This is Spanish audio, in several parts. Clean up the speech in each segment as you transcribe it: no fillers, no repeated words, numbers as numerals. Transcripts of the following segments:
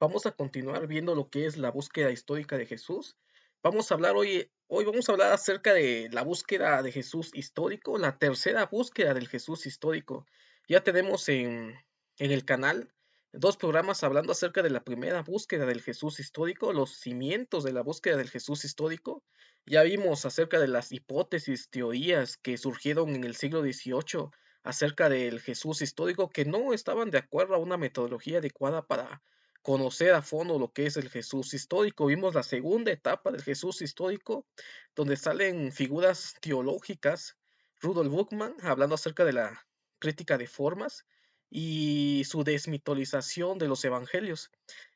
Vamos a continuar viendo lo que es la búsqueda histórica de Jesús. Vamos a hablar hoy vamos a hablar acerca de la búsqueda de Jesús histórico, la tercera búsqueda del Jesús histórico. Ya tenemos en el canal dos programas hablando acerca de la primera búsqueda del Jesús histórico, los cimientos de la búsqueda del Jesús histórico. Ya vimos acerca de las hipótesis, teorías que surgieron en el siglo XVIII acerca del Jesús histórico que no estaban de acuerdo a una metodología adecuada para conocer a fondo lo que es el Jesús histórico. Vimos la segunda etapa del Jesús histórico, donde salen figuras teológicas, Rudolf Buchmann, hablando acerca de la crítica de formas y su desmitolización de los evangelios.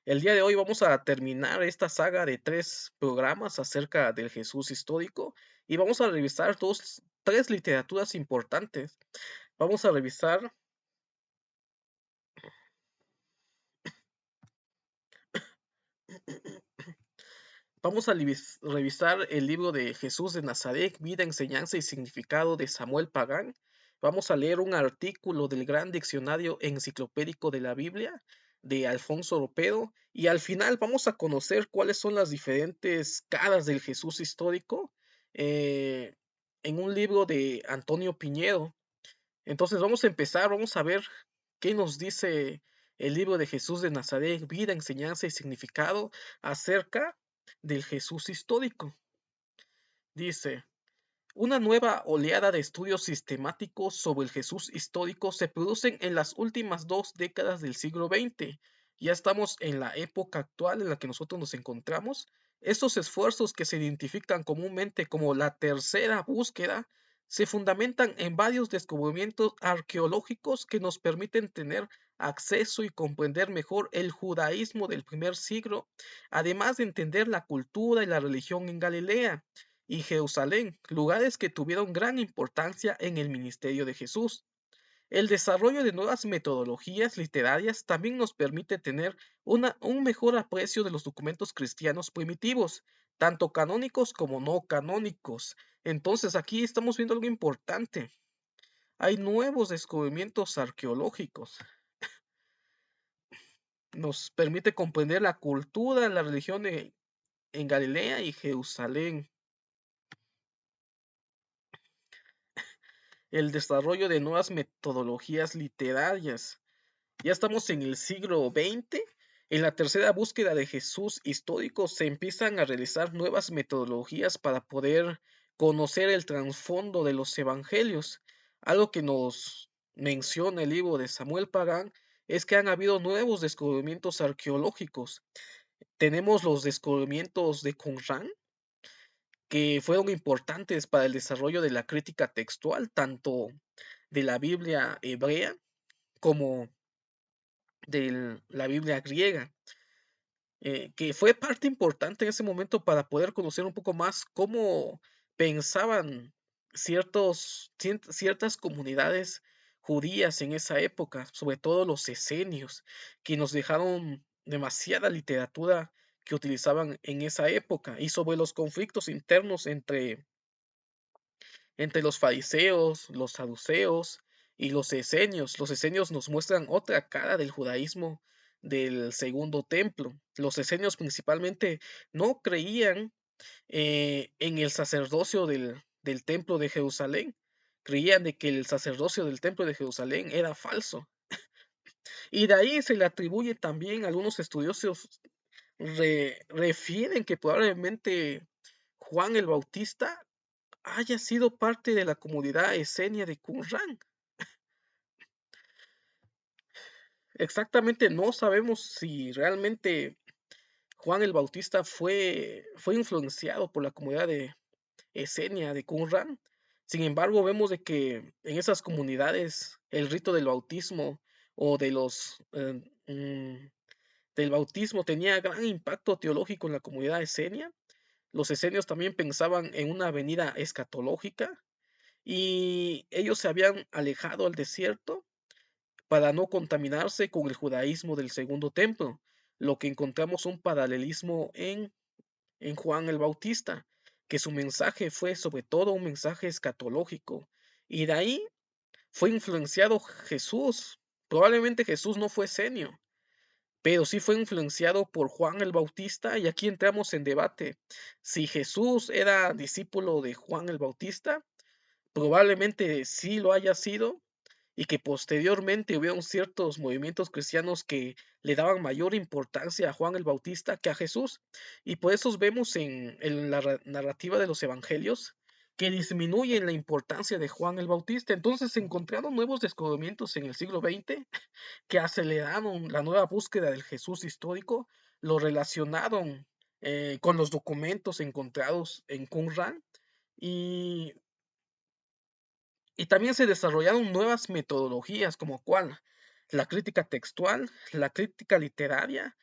El día de hoy vamos a terminar esta saga de tres programas acerca del Jesús histórico y vamos a revisar tres literaturas importantes. Vamos a revisar Vamos a revisar el libro de Jesús de Nazaret, vida, enseñanza y significado de Samuel Pagán. Vamos a leer un artículo del Gran Diccionario Enciclopédico de la Biblia de Alfonso Ropero y al final vamos a conocer cuáles son las diferentes caras del Jesús histórico eh, en un libro de Antonio Piñero. Entonces vamos a empezar, vamos a ver qué nos dice el libro de Jesús de Nazaret, vida, enseñanza y significado acerca del Jesús histórico. Dice, una nueva oleada de estudios sistemáticos sobre el Jesús histórico se producen en las últimas 2 décadas del siglo XX. Ya estamos en la época actual en la que nosotros nos encontramos. Estos esfuerzos que se identifican comúnmente como la tercera búsqueda se fundamentan en varios descubrimientos arqueológicos que nos permiten tener acceso y comprender mejor el judaísmo del primer siglo, además de entender la cultura y la religión en Galilea y Jerusalén, lugares que tuvieron gran importancia en el ministerio de Jesús. El desarrollo de nuevas metodologías literarias también nos permite tener un mejor aprecio de los documentos cristianos primitivos, tanto canónicos como no canónicos. Entonces aquí estamos viendo algo importante. Hay nuevos descubrimientos arqueológicos. Nos permite comprender la cultura, la religión en Galilea y Jerusalén. El desarrollo de nuevas metodologías literarias. Ya estamos en el siglo XX. En la tercera búsqueda de Jesús histórico se empiezan a realizar nuevas metodologías para poder conocer el trasfondo de los evangelios. Algo que nos menciona el libro de Samuel Pagán es que han habido nuevos descubrimientos arqueológicos. Tenemos los descubrimientos de Qumran, que fueron importantes para el desarrollo de la crítica textual, tanto de la Biblia hebrea como de la Biblia griega, que fue parte importante en ese momento para poder conocer un poco más cómo pensaban ciertas comunidades judías en esa época, sobre todo los esenios, que nos dejaron demasiada literatura que utilizaban en esa época, y sobre los conflictos internos entre los fariseos, los saduceos y los esenios. Los esenios nos muestran otra cara del judaísmo del segundo templo. Los esenios principalmente no creían en el sacerdocio del templo de Jerusalén. Creían de que el sacerdocio del templo de Jerusalén era falso. Y de ahí se le atribuye también, algunos estudiosos refieren que probablemente Juan el Bautista haya sido parte de la comunidad esenia de Qumran. Exactamente no sabemos si realmente Juan el Bautista fue influenciado por la comunidad de esenia de Qumran. Sin embargo, vemos de que en esas comunidades el rito del bautismo o del bautismo tenía gran impacto teológico en la comunidad esenia. Los esenios también pensaban en una venida escatológica y ellos se habían alejado al desierto para no contaminarse con el judaísmo del segundo templo, lo que encontramos un paralelismo en Juan el Bautista, que su mensaje fue sobre todo un mensaje escatológico, y de ahí fue influenciado Jesús. Probablemente Jesús no fue senio, pero sí fue influenciado por Juan el Bautista, y aquí entramos en debate. Si Jesús era discípulo de Juan el Bautista, probablemente sí lo haya sido, y que posteriormente hubieron ciertos movimientos cristianos que le daban mayor importancia a Juan el Bautista que a Jesús. Y por eso vemos en la narrativa de los evangelios que disminuyen la importancia de Juan el Bautista. Entonces se encontraron nuevos descubrimientos en el siglo XX que aceleraron la nueva búsqueda del Jesús histórico, lo relacionaron con los documentos encontrados en Qumran, y también se desarrollaron nuevas metodologías, como cuál, la crítica textual, la crítica literaria,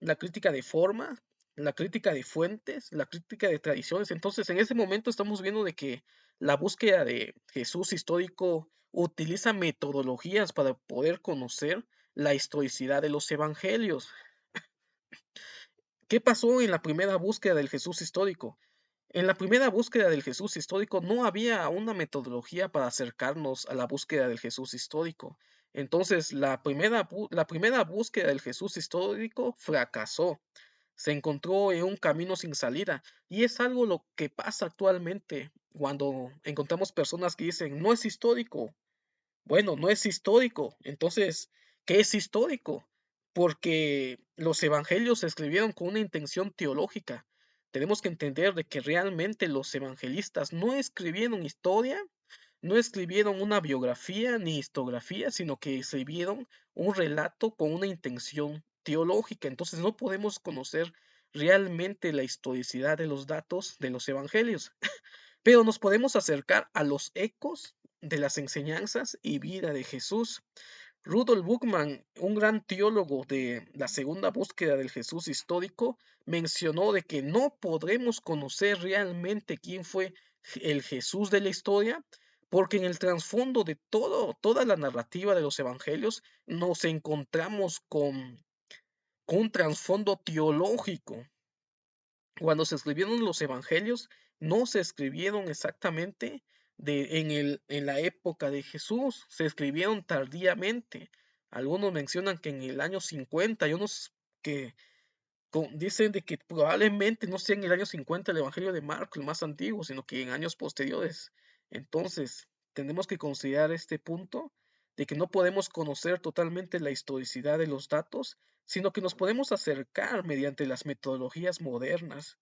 la crítica de forma, la crítica de fuentes, la crítica de tradiciones. Entonces, en ese momento estamos viendo de que la búsqueda de Jesús histórico utiliza metodologías para poder conocer la historicidad de los evangelios. ¿Qué pasó en la primera búsqueda del Jesús histórico? En la primera búsqueda del Jesús histórico no había una metodología para acercarnos a la búsqueda del Jesús histórico. Entonces, la primera búsqueda del Jesús histórico fracasó. Se encontró en un camino sin salida. Y es algo lo que pasa actualmente cuando encontramos personas que dicen, no es histórico. Bueno, no es histórico. Entonces, ¿qué es histórico? Porque los evangelios se escribieron con una intención teológica. Tenemos que entender de que realmente los evangelistas no escribieron historia, no escribieron una biografía ni historiografía, sino que escribieron un relato con una intención teológica. Entonces no podemos conocer realmente la historicidad de los datos de los evangelios, pero nos podemos acercar a los ecos de las enseñanzas y vida de Jesús. Rudolf Buchmann, un gran teólogo de la segunda búsqueda del Jesús histórico, mencionó de que no podremos conocer realmente quién fue el Jesús de la historia, porque en el trasfondo de toda la narrativa de los evangelios nos encontramos con un trasfondo teológico. Cuando se escribieron los evangelios, no se escribieron exactamente en la época de Jesús, se escribieron tardíamente. Algunos mencionan que en el año 50, y unos que dicen de que probablemente no sea en el año 50 el evangelio de Marcos, el más antiguo, sino que en años posteriores. Entonces, tenemos que considerar este punto de que no podemos conocer totalmente la historicidad de los datos, sino que nos podemos acercar mediante las metodologías modernas.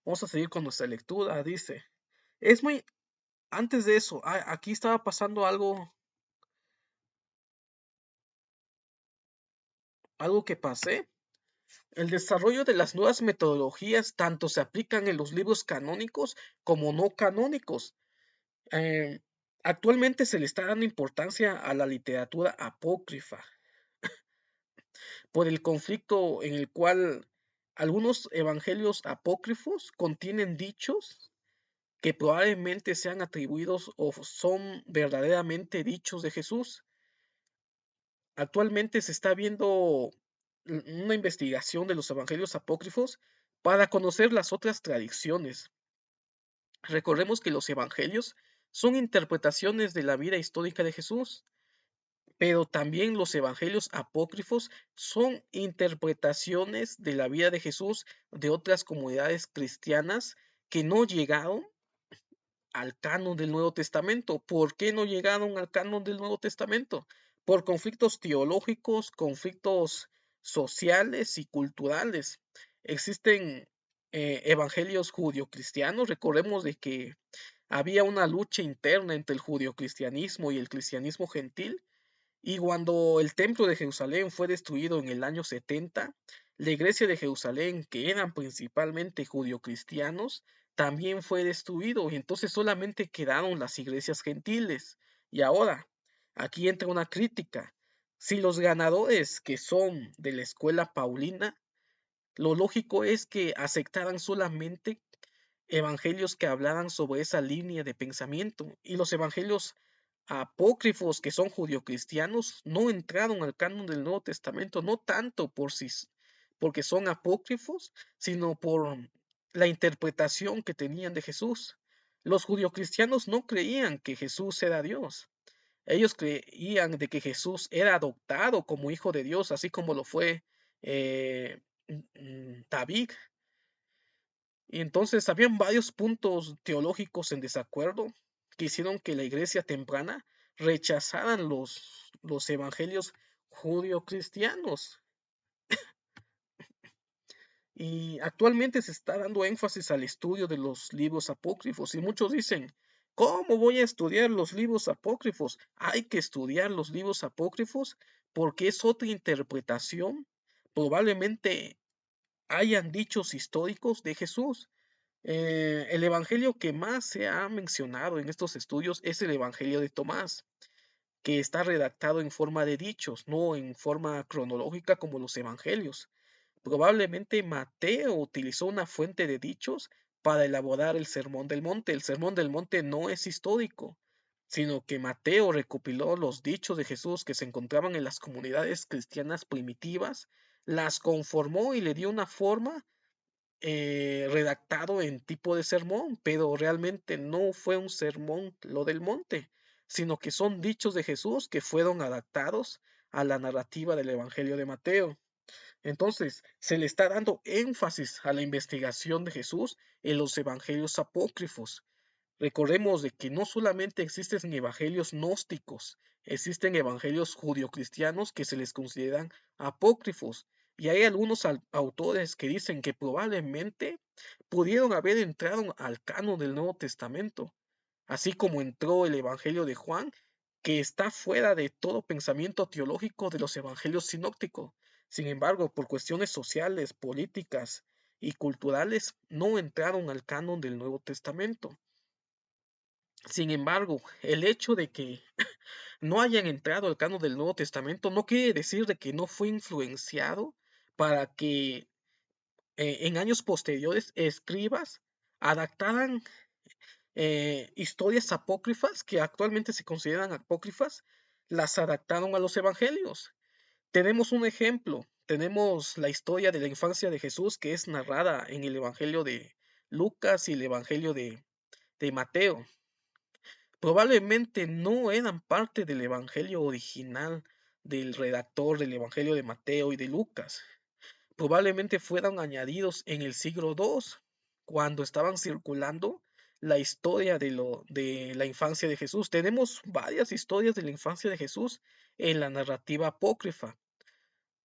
Vamos a seguir con nuestra lectura. Dice, es muy, antes de eso, aquí estaba pasando algo que pasé. El desarrollo de las nuevas metodologías tanto se aplican en los libros canónicos como no canónicos. Eh, Actualmente se le está dando importancia a la literatura apócrifa por el conflicto en el cual algunos evangelios apócrifos contienen dichos que probablemente sean atribuidos o son verdaderamente dichos de Jesús. Actualmente se está viendo una investigación de los evangelios apócrifos para conocer las otras tradiciones. Recordemos que los evangelios son interpretaciones de la vida histórica de Jesús, pero también los evangelios apócrifos son interpretaciones de la vida de Jesús de otras comunidades cristianas que no llegaron al canon del Nuevo Testamento. ¿Por qué no llegaron al canon del Nuevo Testamento? Por conflictos teológicos, conflictos sociales y culturales. Existen evangelios judio-cristianos. Recordemos de que había una lucha interna entre el judio-cristianismo y el cristianismo gentil, y cuando el templo de Jerusalén fue destruido en el año 70, la iglesia de Jerusalén, que eran principalmente judio-cristianos, también fue destruido, y entonces solamente quedaron las iglesias gentiles. Y ahora, aquí entra una crítica. Si los ganadores que son de la escuela paulina, lo lógico es que aceptaran solamente evangelios que hablaran sobre esa línea de pensamiento, y los evangelios apócrifos que son judio-cristianos no entraron al canon del Nuevo Testamento, no tanto porque son apócrifos, sino por la interpretación que tenían de Jesús. Los judio-cristianos no creían que Jesús era Dios. Ellos creían de que Jesús era adoptado como hijo de Dios, así como lo fue eh, David. Y entonces habían varios puntos teológicos en desacuerdo que hicieron que la iglesia temprana rechazaran los evangelios judio-cristianos. Y actualmente se está dando énfasis al estudio de los libros apócrifos y muchos dicen, ¿cómo voy a estudiar los libros apócrifos? Hay que estudiar los libros apócrifos porque es otra interpretación. Probablemente hayan dichos históricos de Jesús. El evangelio que más se ha mencionado en estos estudios es el evangelio de Tomás, que está redactado en forma de dichos, no en forma cronológica como los evangelios. Probablemente Mateo utilizó una fuente de dichos para elaborar el Sermón del Monte. El Sermón del Monte no es histórico, sino que Mateo recopiló los dichos de Jesús que se encontraban en las comunidades cristianas primitivas, las conformó y le dio una forma redactado en tipo de sermón, pero realmente no fue un sermón lo del monte, sino que son dichos de Jesús que fueron adaptados a la narrativa del Evangelio de Mateo. Entonces, se le está dando énfasis a la investigación de Jesús en los evangelios apócrifos. Recordemos de que no solamente existen evangelios gnósticos, existen evangelios judio-cristianos que se les consideran apócrifos. Y hay algunos autores que dicen que probablemente pudieron haber entrado al canon del Nuevo Testamento, así como entró el Evangelio de Juan, que está fuera de todo pensamiento teológico de los evangelios sinópticos. Sin embargo, por cuestiones sociales, políticas y culturales, no entraron al canon del Nuevo Testamento. Sin embargo, el hecho de que no hayan entrado al canon del Nuevo Testamento no quiere decir de que no fue influenciado para que en años posteriores escribas adaptaran historias apócrifas que actualmente se consideran apócrifas, las adaptaron a los evangelios. Tenemos un ejemplo, tenemos la historia de la infancia de Jesús que es narrada en el Evangelio de Lucas y el Evangelio de Mateo. Probablemente no eran parte del evangelio original del redactor del evangelio de Mateo y de Lucas. Probablemente fueron añadidos en el siglo II, cuando estaban circulando la historia de la infancia de Jesús. Tenemos varias historias de la infancia de Jesús en la narrativa apócrifa.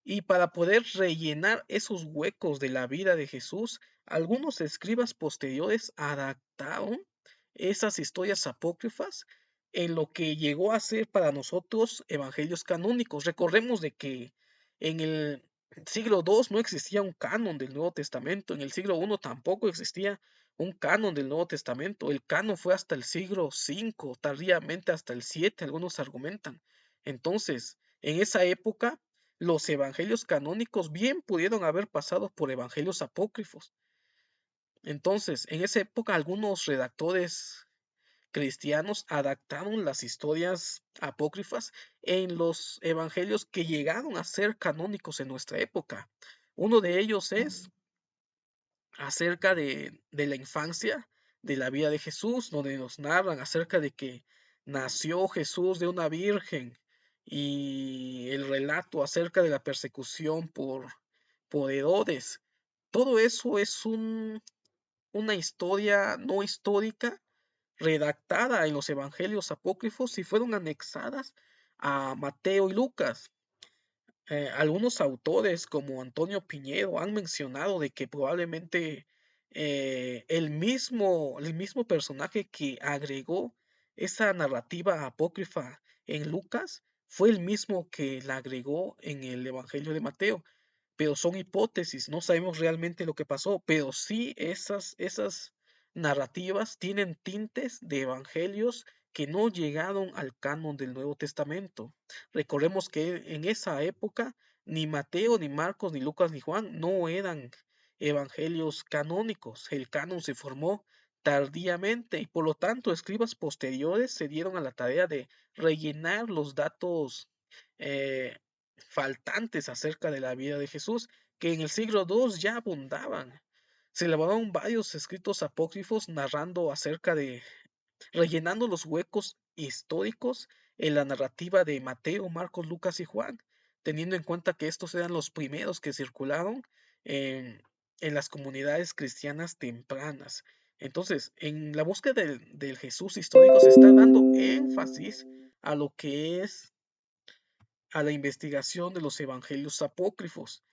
Y para poder rellenar esos huecos de la vida de Jesús, algunos escribas posteriores adaptaron esas historias apócrifas en lo que llegó a ser para nosotros evangelios canónicos. Recordemos de que en el siglo II no existía un canon del Nuevo Testamento, en el siglo I tampoco existía un canon del Nuevo Testamento. El canon fue hasta el siglo V, tardíamente hasta el VII, algunos argumentan. Entonces, en esa época, los evangelios canónicos bien pudieron haber pasado por evangelios apócrifos. Entonces, en esa época, algunos redactores cristianos adaptaron las historias apócrifas en los evangelios que llegaron a ser canónicos en nuestra época. Uno de ellos es acerca de la infancia, de la vida de Jesús, donde nos narran acerca de que nació Jesús de una virgen y el relato acerca de la persecución por Herodes. Todo eso es una historia no histórica redactada en los evangelios apócrifos y fueron anexadas a Mateo y Lucas. Algunos autores como Antonio Piñero han mencionado de que probablemente el mismo personaje que agregó esa narrativa apócrifa en Lucas fue el mismo que la agregó en el Evangelio de Mateo, pero son hipótesis, no sabemos realmente lo que pasó, pero sí esas narrativas tienen tintes de evangelios que no llegaron al canon del Nuevo Testamento. Recordemos que en esa época ni Mateo, ni Marcos, ni Lucas, ni Juan no eran evangelios canónicos. El canon se formó tardíamente y por lo tanto escribas posteriores se dieron a la tarea de rellenar los datos eh, faltantes acerca de la vida de Jesús, que en el siglo II ya abundaban. Se elaboraron varios escritos apócrifos narrando acerca de, rellenando los huecos históricos en la narrativa de Mateo, Marcos, Lucas y Juan. teniendo en cuenta que estos eran los primeros que circularon en, en las comunidades cristianas tempranas. Entonces, en la búsqueda del Jesús histórico se está dando énfasis a lo que es a la investigación de los evangelios apócrifos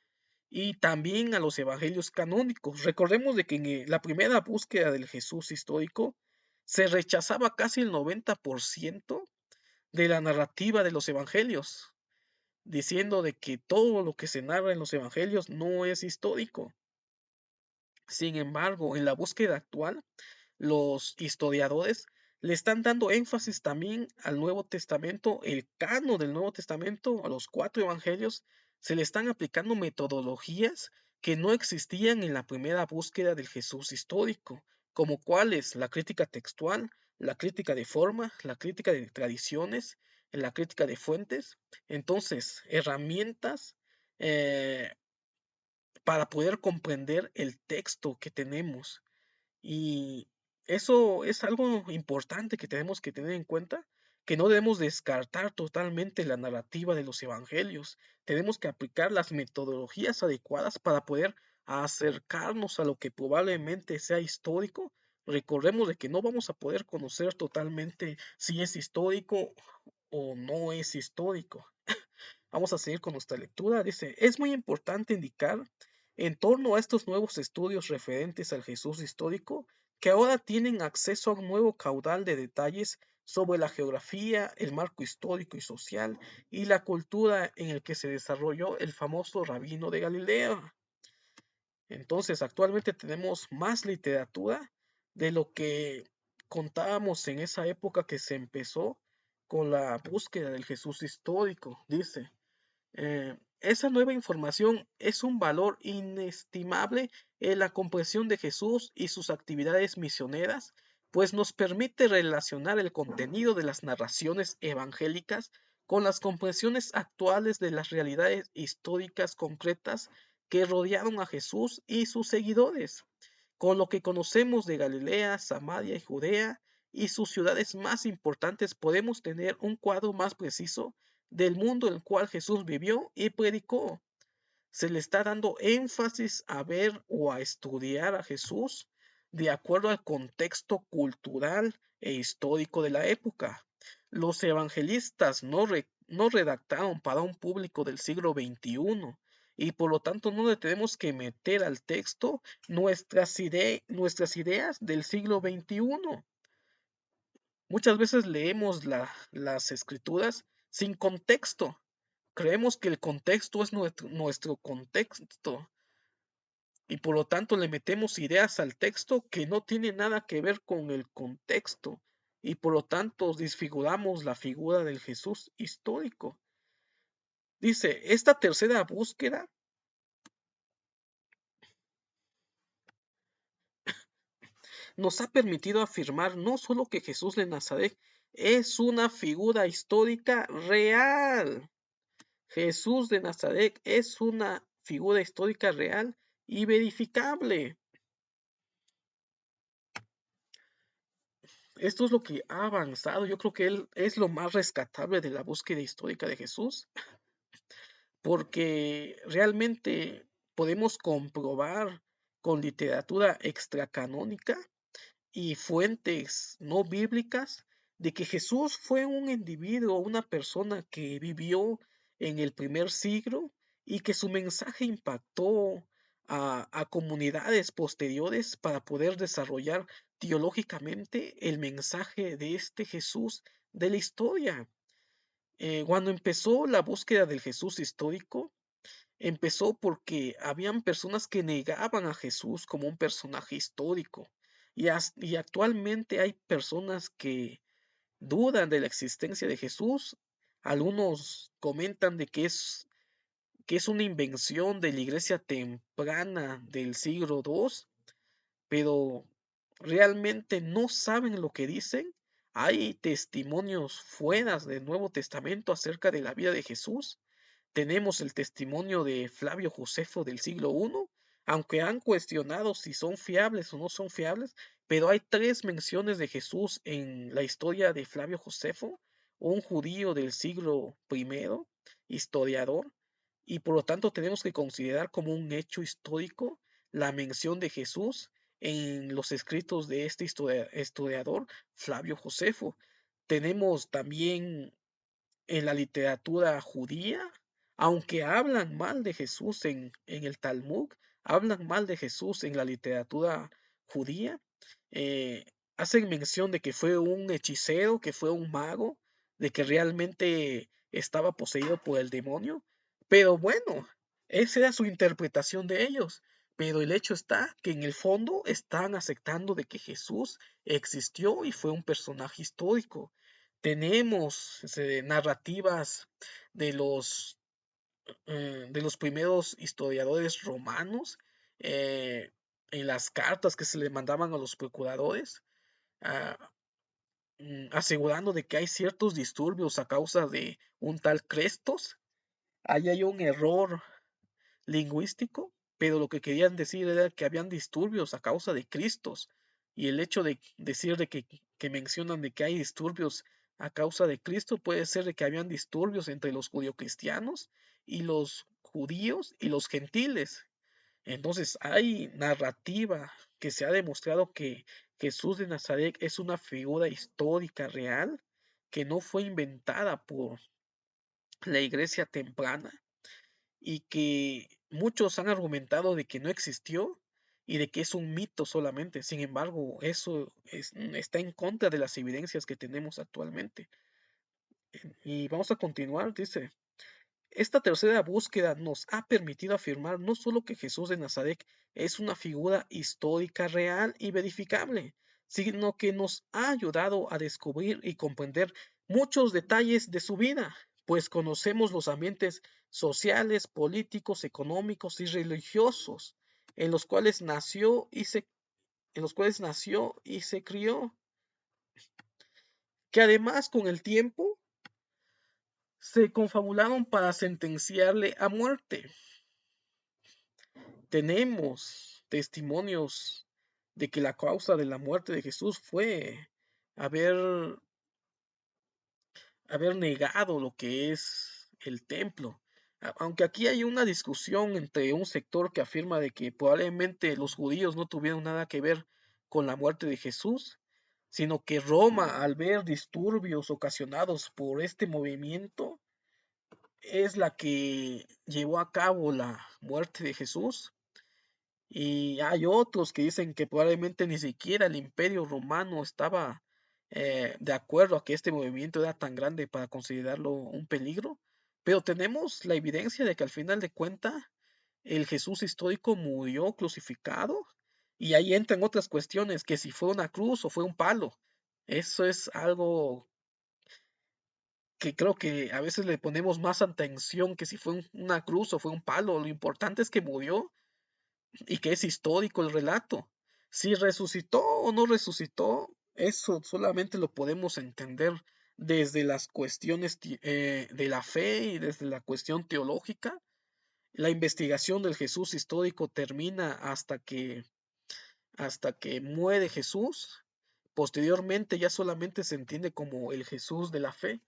y también a los evangelios canónicos. Recordemos de que en la primera búsqueda del Jesús histórico se rechazaba casi el 90% de la narrativa de los evangelios, diciendo de que todo lo que se narra en los evangelios no es histórico. Sin embargo, en la búsqueda actual, los historiadores le están dando énfasis también al Nuevo Testamento, el canon del Nuevo Testamento, a los cuatro evangelios, se le están aplicando metodologías que no existían en la primera búsqueda del Jesús histórico, como cuáles la crítica textual, la crítica de forma, la crítica de tradiciones, la crítica de fuentes. Entonces, herramientas eh, para poder comprender el texto que tenemos. Y eso es algo importante que tenemos que tener en cuenta, que no debemos descartar totalmente la narrativa de los evangelios. Tenemos que aplicar las metodologías adecuadas para poder acercarnos a lo que probablemente sea histórico. Recordemos de que no vamos a poder conocer totalmente si es histórico o no es histórico. Vamos a seguir con nuestra lectura. Dice, es muy importante indicar en torno a estos nuevos estudios referentes al Jesús histórico que ahora tienen acceso a un nuevo caudal de detalles sobre la geografía, el marco histórico y social y la cultura en el que se desarrolló el famoso rabino de Galilea. Entonces, actualmente tenemos más literatura de lo que contábamos en esa época que se empezó con la búsqueda del Jesús histórico, dice. Esa nueva información es un valor inestimable en la comprensión de Jesús y sus actividades misioneras, pues nos permite relacionar el contenido de las narraciones evangélicas con las comprensiones actuales de las realidades históricas concretas que rodearon a Jesús y sus seguidores. Con lo que conocemos de Galilea, Samaria y Judea y sus ciudades más importantes, podemos tener un cuadro más preciso del mundo en el cual Jesús vivió y predicó. Se le está dando énfasis a ver o a estudiar a Jesús de acuerdo al contexto cultural e histórico de la época. Los evangelistas no redactaron para un público del siglo XXI y por lo tanto no le tenemos que meter al texto nuestras ideas del siglo XXI. Muchas veces leemos las escrituras sin contexto. Creemos que el contexto es nuestro contexto y por lo tanto le metemos ideas al texto que no tienen nada que ver con el contexto y por lo tanto disfiguramos la figura del Jesús histórico. Dice, esta tercera búsqueda nos ha permitido afirmar no solo que Jesús de Nazaret es una figura histórica real. Jesús de Nazaret es una figura histórica real y verificable. Esto es lo que ha avanzado. Yo creo que él es lo más rescatable de la búsqueda histórica de Jesús, porque realmente podemos comprobar con literatura extracanónica y fuentes no bíblicas de que Jesús fue un individuo, una persona que vivió en el primer siglo y que su mensaje impactó a comunidades posteriores para poder desarrollar teológicamente el mensaje de este Jesús de la historia. Cuando empezó la búsqueda del Jesús histórico, empezó porque habían personas que negaban a Jesús como un personaje histórico. Y actualmente hay personas que dudan de la existencia de Jesús. Algunos comentan de que es una invención de la iglesia temprana del siglo II, pero realmente no saben lo que dicen. Hay testimonios fuera del Nuevo Testamento acerca de la vida de Jesús. Tenemos el testimonio de Flavio Josefo del siglo I, aunque han cuestionado si son fiables o no son fiables, pero hay tres menciones de Jesús en la historia de Flavio Josefo, un judío del siglo I, historiador, y por lo tanto tenemos que considerar como un hecho histórico la mención de Jesús en los escritos de este historiador Flavio Josefo. Tenemos también en la literatura judía, aunque hablan mal de Jesús en el Talmud, hablan mal de Jesús en la literatura judía, eh, hacen mención de que fue un hechicero, que fue un mago, de que realmente estaba poseído por el demonio, pero bueno, esa era su interpretación de ellos. Pero el hecho está que en el fondo están aceptando de que Jesús existió y fue un personaje histórico. Tenemos narrativas de los primeros historiadores romanos, eh, en las cartas que se le mandaban a los procuradores, ah, asegurando de que hay ciertos disturbios a causa de un tal Crestos. Ahí hay un error lingüístico, pero lo que querían decir era que habían disturbios a causa de Cristos. Y el hecho de decir de que mencionan de que hay disturbios a causa de Cristo puede ser de que habían disturbios entre los judio-cristianos y los judíos y los gentiles. Entonces hay narrativa que se ha demostrado que Jesús de Nazaret es una figura histórica real que no fue inventada por la iglesia temprana y que muchos han argumentado de que no existió y de que es un mito solamente. Sin embargo, eso está en contra de las evidencias que tenemos actualmente. Y vamos a continuar, dice. Esta tercera búsqueda nos ha permitido afirmar no solo que Jesús de Nazaret es una figura histórica real y verificable, sino que nos ha ayudado a descubrir y comprender muchos detalles de su vida, pues conocemos los ambientes sociales, políticos, económicos y religiosos en los cuales nació y se crió, que además con el tiempo se confabularon para sentenciarle a muerte. Tenemos testimonios de que la causa de la muerte de Jesús fue haber, haber negado lo que es el templo. Aunque aquí hay una discusión entre un sector que afirma de que probablemente los judíos no tuvieron nada que ver con la muerte de Jesús, sino que Roma, al ver disturbios ocasionados por este movimiento, es la que llevó a cabo la muerte de Jesús. Y hay otros que dicen que probablemente ni siquiera el Imperio Romano estaba de acuerdo a que este movimiento era tan grande para considerarlo un peligro. Pero tenemos la evidencia de que al final de cuentas el Jesús histórico murió crucificado y ahí entran otras cuestiones, que si fue una cruz o fue un palo. Eso es algo que creo que a veces le ponemos más atención que si fue una cruz o fue un palo. Lo importante es que murió y que es histórico el relato. Si resucitó o no resucitó, eso solamente lo podemos entender desde las cuestiones de la fe y desde la cuestión teológica. La investigación del Jesús histórico termina hasta que muere Jesús. Posteriormente ya solamente se entiende como el Jesús de la fe.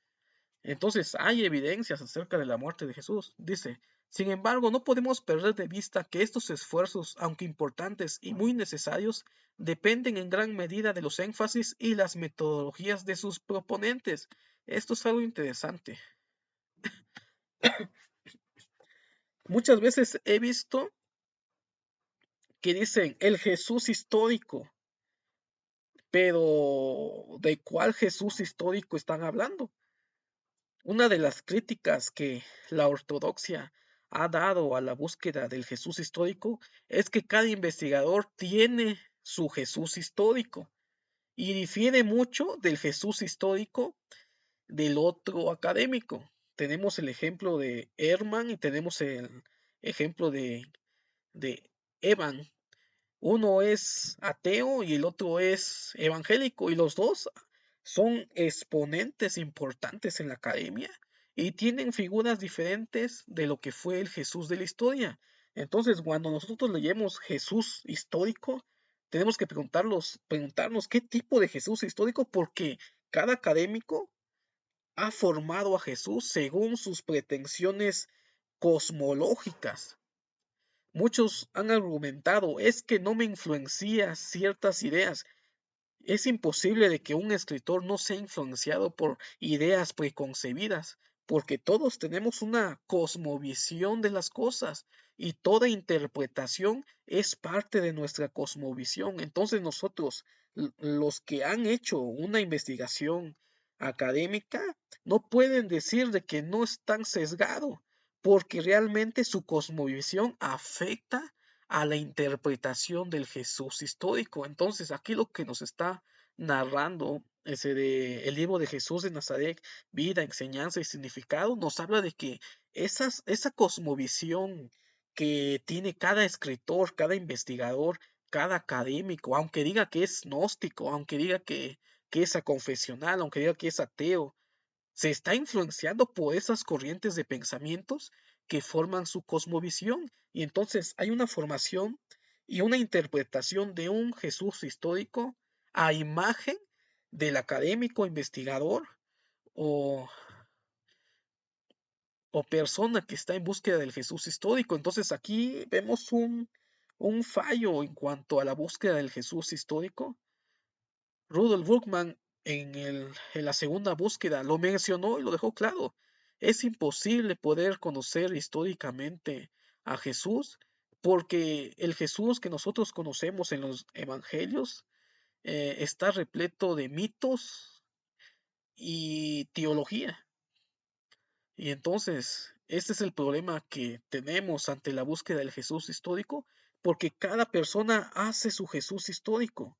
Entonces hay evidencias acerca de la muerte de Jesús. Dice, sin embargo, no podemos perder de vista que estos esfuerzos, aunque importantes y muy necesarios, dependen en gran medida de los énfasis y las metodologías de sus proponentes. Esto es algo interesante. Muchas veces he visto que dicen el Jesús histórico, pero ¿de cuál Jesús histórico están hablando? Una de las críticas que la ortodoxia ha dado a la búsqueda del Jesús histórico es que cada investigador tiene su Jesús histórico y difiere mucho del Jesús histórico del otro académico. Tenemos el ejemplo de Herman y tenemos el ejemplo de Evan. Uno es ateo y el otro es evangélico y los dos son exponentes importantes en la academia y tienen figuras diferentes de lo que fue el Jesús de la historia. Entonces, cuando nosotros leemos Jesús histórico, tenemos que preguntarnos qué tipo de Jesús histórico, porque cada académico ha formado a Jesús según sus pretensiones cosmológicas. Muchos han argumentado, es que no me influencia ciertas ideas. Es imposible de que un escritor no sea influenciado por ideas preconcebidas, porque todos tenemos una cosmovisión de las cosas y toda interpretación es parte de nuestra cosmovisión. Entonces nosotros, los que han hecho una investigación académica, no pueden decir de que no están sesgados, porque realmente su cosmovisión afecta a la interpretación del Jesús histórico. Entonces, aquí lo que nos está narrando el libro de Jesús de Nazaret, vida, enseñanza y significado, nos habla de que esa cosmovisión que tiene cada escritor, cada investigador, cada académico, aunque diga que es gnóstico, aunque diga que es aconfesional, aunque diga que es ateo, se está influenciando por esas corrientes de pensamientos que forman su cosmovisión. Y entonces hay una formación y una interpretación de un Jesús histórico a imagen del académico investigador o, o persona que está en búsqueda del Jesús histórico. Entonces aquí vemos un fallo en cuanto a la búsqueda del Jesús histórico. Rudolf Buchmann en la segunda búsqueda lo mencionó y lo dejó claro. Es imposible poder conocer históricamente a Jesús porque el Jesús que nosotros conocemos en los evangelios está repleto de mitos y teología. Y entonces, este es el problema que tenemos ante la búsqueda del Jesús histórico, porque cada persona hace su Jesús histórico.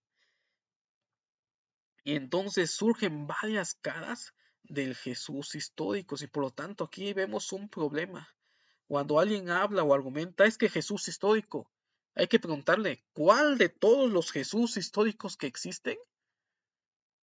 Y entonces surgen varias caras del Jesús históricos y por lo tanto aquí vemos un problema. Cuando alguien habla o argumenta es que Jesús histórico, hay que preguntarle, ¿cuál de todos los Jesús históricos que existen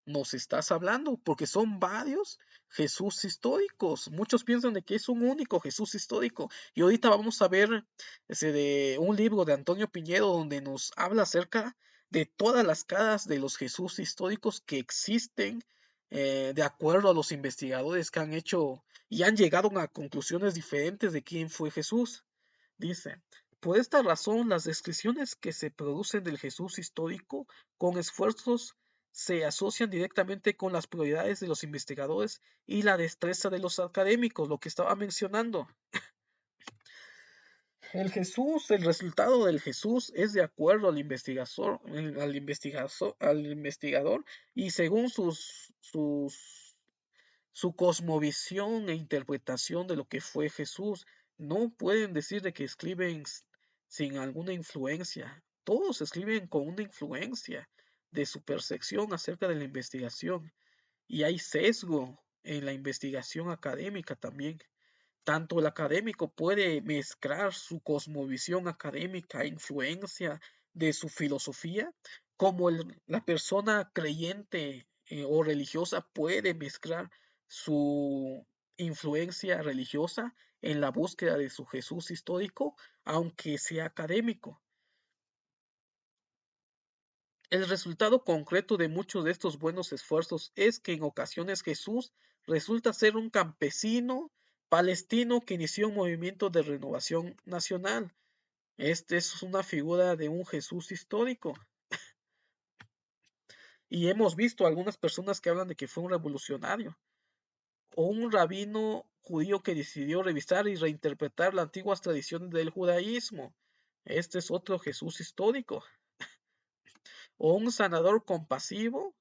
nos estás hablando? Porque son varios Jesús históricos. Muchos piensan de que es un único Jesús histórico. Y ahorita vamos a ver de un libro de Antonio Piñero donde nos habla acerca de todas las caras de los Jesús históricos que existen de acuerdo a los investigadores que han hecho y han llegado a conclusiones diferentes de quién fue Jesús. Dice, por esta razón, las descripciones que se producen del Jesús histórico con esfuerzos se asocian directamente con las prioridades de los investigadores y la destreza de los académicos, lo que estaba mencionando. El resultado del Jesús es de acuerdo al investigador y según su cosmovisión e interpretación de lo que fue Jesús. No pueden decir de que escriben sin alguna influencia. Todos escriben con una influencia de su percepción acerca de la investigación. Y hay sesgo en la investigación académica también. Tanto el académico puede mezclar su cosmovisión académica e influencia de su filosofía, como la persona creyente o religiosa puede mezclar su influencia religiosa en la búsqueda de su Jesús histórico, aunque sea académico. El resultado concreto de muchos de estos buenos esfuerzos es que en ocasiones Jesús resulta ser un campesino palestino que inició un movimiento de renovación nacional. Este es una figura de un Jesús histórico. Y hemos visto algunas personas que hablan de que fue un revolucionario o un rabino judío que decidió revisar y reinterpretar las antiguas tradiciones del judaísmo. Este es otro Jesús histórico. O un sanador compasivo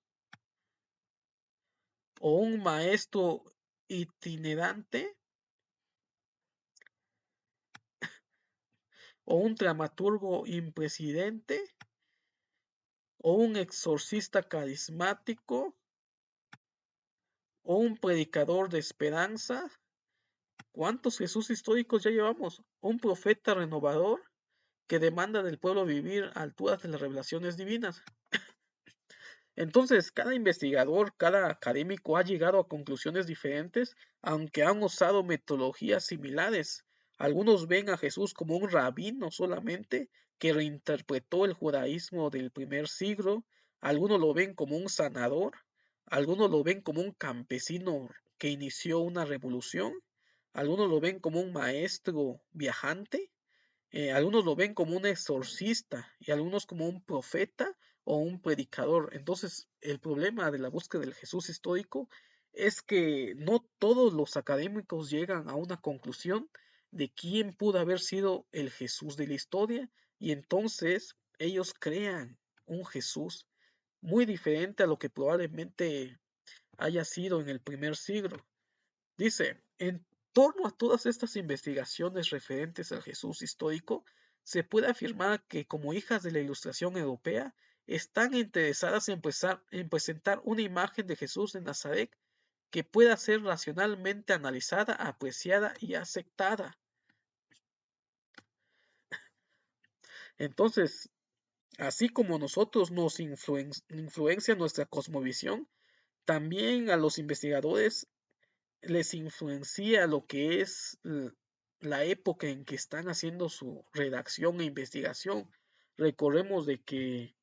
o un maestro itinerante o un dramaturgo impresidente o un exorcista carismático o un predicador de esperanza. ¿Cuántos Jesús históricos ya llevamos? Un profeta renovador que demanda del pueblo vivir a alturas de las revelaciones divinas. Entonces, cada investigador, cada académico ha llegado a conclusiones diferentes, aunque han usado metodologías similares. Algunos ven a Jesús como un rabino solamente que reinterpretó el judaísmo del primer siglo, algunos lo ven como un sanador, algunos lo ven como un campesino que inició una revolución, algunos lo ven como un maestro viajante, algunos lo ven como un exorcista y algunos como un profeta o un predicador. Entonces, el problema de la búsqueda del Jesús histórico es que no todos los académicos llegan a una conclusión de quién pudo haber sido el Jesús de la historia, y entonces ellos crean un Jesús muy diferente a lo que probablemente haya sido en el primer siglo. Dice, en torno a todas estas investigaciones referentes al Jesús histórico, se puede afirmar que como hijas de la Ilustración europea, están interesadas en presentar una imagen de Jesús de Nazaret que pueda ser racionalmente analizada, apreciada y aceptada. Entonces, así como nosotros nos influencia nuestra cosmovisión, también a los investigadores les influencia lo que es la época en que están haciendo su redacción e investigación. Recordemos de que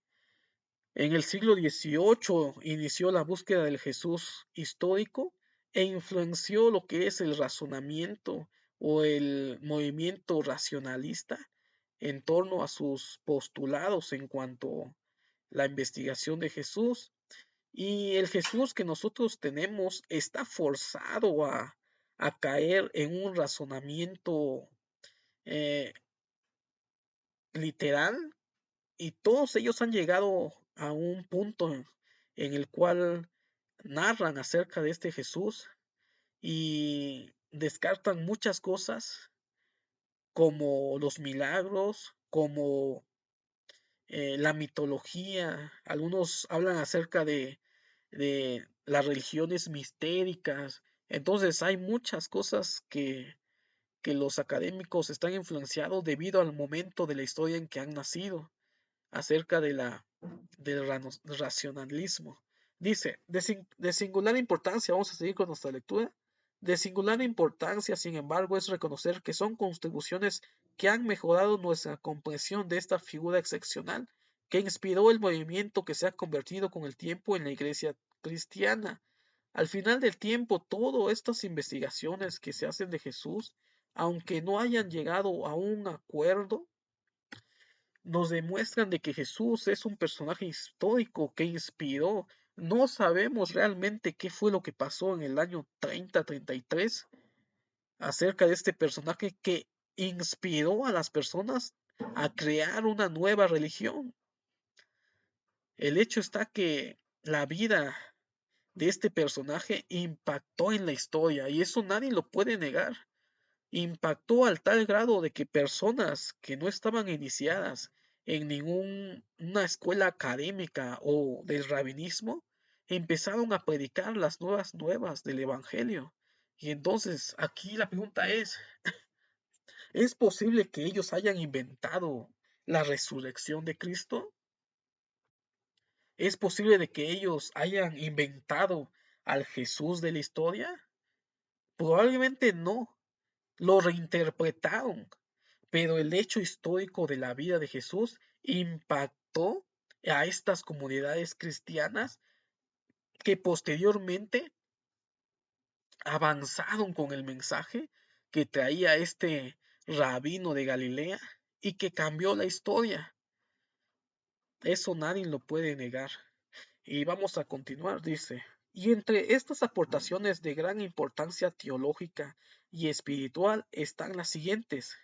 en el siglo XVIII inició la búsqueda del Jesús histórico e influenció lo que es el razonamiento o el movimiento racionalista en torno a sus postulados en cuanto a la investigación de Jesús. Y el Jesús que nosotros tenemos está forzado a caer en un razonamiento eh, literal, y todos ellos han llegado a un punto en el cual narran acerca de este Jesús y descartan muchas cosas como los milagros, como la mitología. Algunos hablan acerca de las religiones mistéricas. Entonces hay muchas cosas que los académicos están influenciados debido al momento de la historia en que han nacido, acerca del racionalismo. Dice, de singular importancia, vamos a seguir con nuestra lectura. De singular importancia, sin embargo, es reconocer que son contribuciones que han mejorado nuestra comprensión de esta figura excepcional que inspiró el movimiento que se ha convertido con el tiempo en la Iglesia cristiana. Al final del tiempo, todas estas investigaciones que se hacen de Jesús, aunque no hayan llegado a un acuerdo, nos demuestran de que Jesús es un personaje histórico que inspiró. No sabemos realmente qué fue lo que pasó en el año 30-33 acerca de este personaje que inspiró a las personas a crear una nueva religión. El hecho está que la vida de este personaje impactó en la historia y eso nadie lo puede negar. Impactó al tal grado de que personas que no estaban iniciadas en ninguna escuela académica o del rabinismo empezaron a predicar las nuevas nuevas del Evangelio. Y entonces aquí la pregunta ¿es posible que ellos hayan inventado la resurrección de Cristo? ¿Es posible de que ellos hayan inventado al Jesús de la historia? Probablemente no, lo reinterpretaron, pero el hecho histórico de la vida de Jesús impactó a estas comunidades cristianas que posteriormente avanzaron con el mensaje que traía este rabino de Galilea y que cambió la historia. Eso nadie lo puede negar. Y vamos a continuar, dice. Y entre estas aportaciones de gran importancia teológica y espiritual están las siguientes.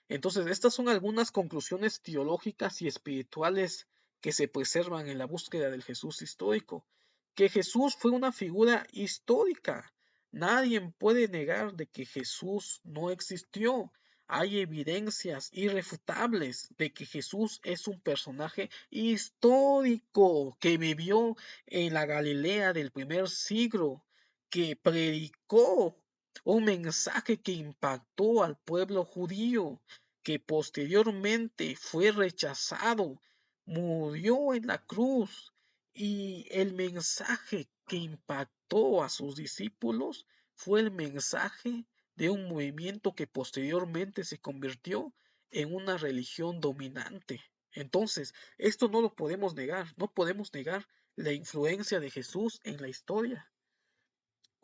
Entonces, estas son algunas conclusiones teológicas y espirituales que se preservan en la búsqueda del Jesús histórico. Que Jesús fue una figura histórica. Nadie puede negar de que Jesús no existió. Hay evidencias irrefutables de que Jesús es un personaje histórico que vivió en la Galilea del primer siglo, que predicó un mensaje que impactó al pueblo judío, que posteriormente fue rechazado, murió en la cruz, y el mensaje que impactó a sus discípulos fue el mensaje de un movimiento que posteriormente se convirtió en una religión dominante. Entonces, esto no lo podemos negar, no podemos negar la influencia de Jesús en la historia.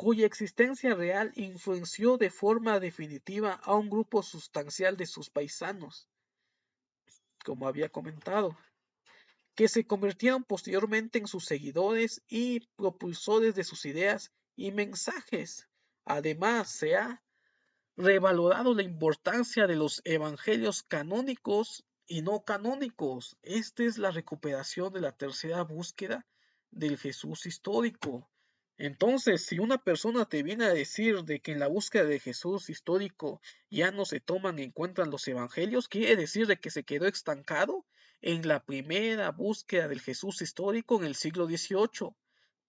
cuya existencia real influenció de forma definitiva a un grupo sustancial de sus paisanos, como había comentado, que se convirtieron posteriormente en sus seguidores y propulsores de sus ideas y mensajes. Además, se ha revalorado la importancia de los evangelios canónicos y no canónicos. Esta es la recuperación de la tercera búsqueda del Jesús histórico. Entonces, si una persona te viene a decir de que en la búsqueda de Jesús histórico ya no se toman en cuenta los evangelios, quiere decir de que se quedó estancado en la primera búsqueda del Jesús histórico en el siglo XVIII,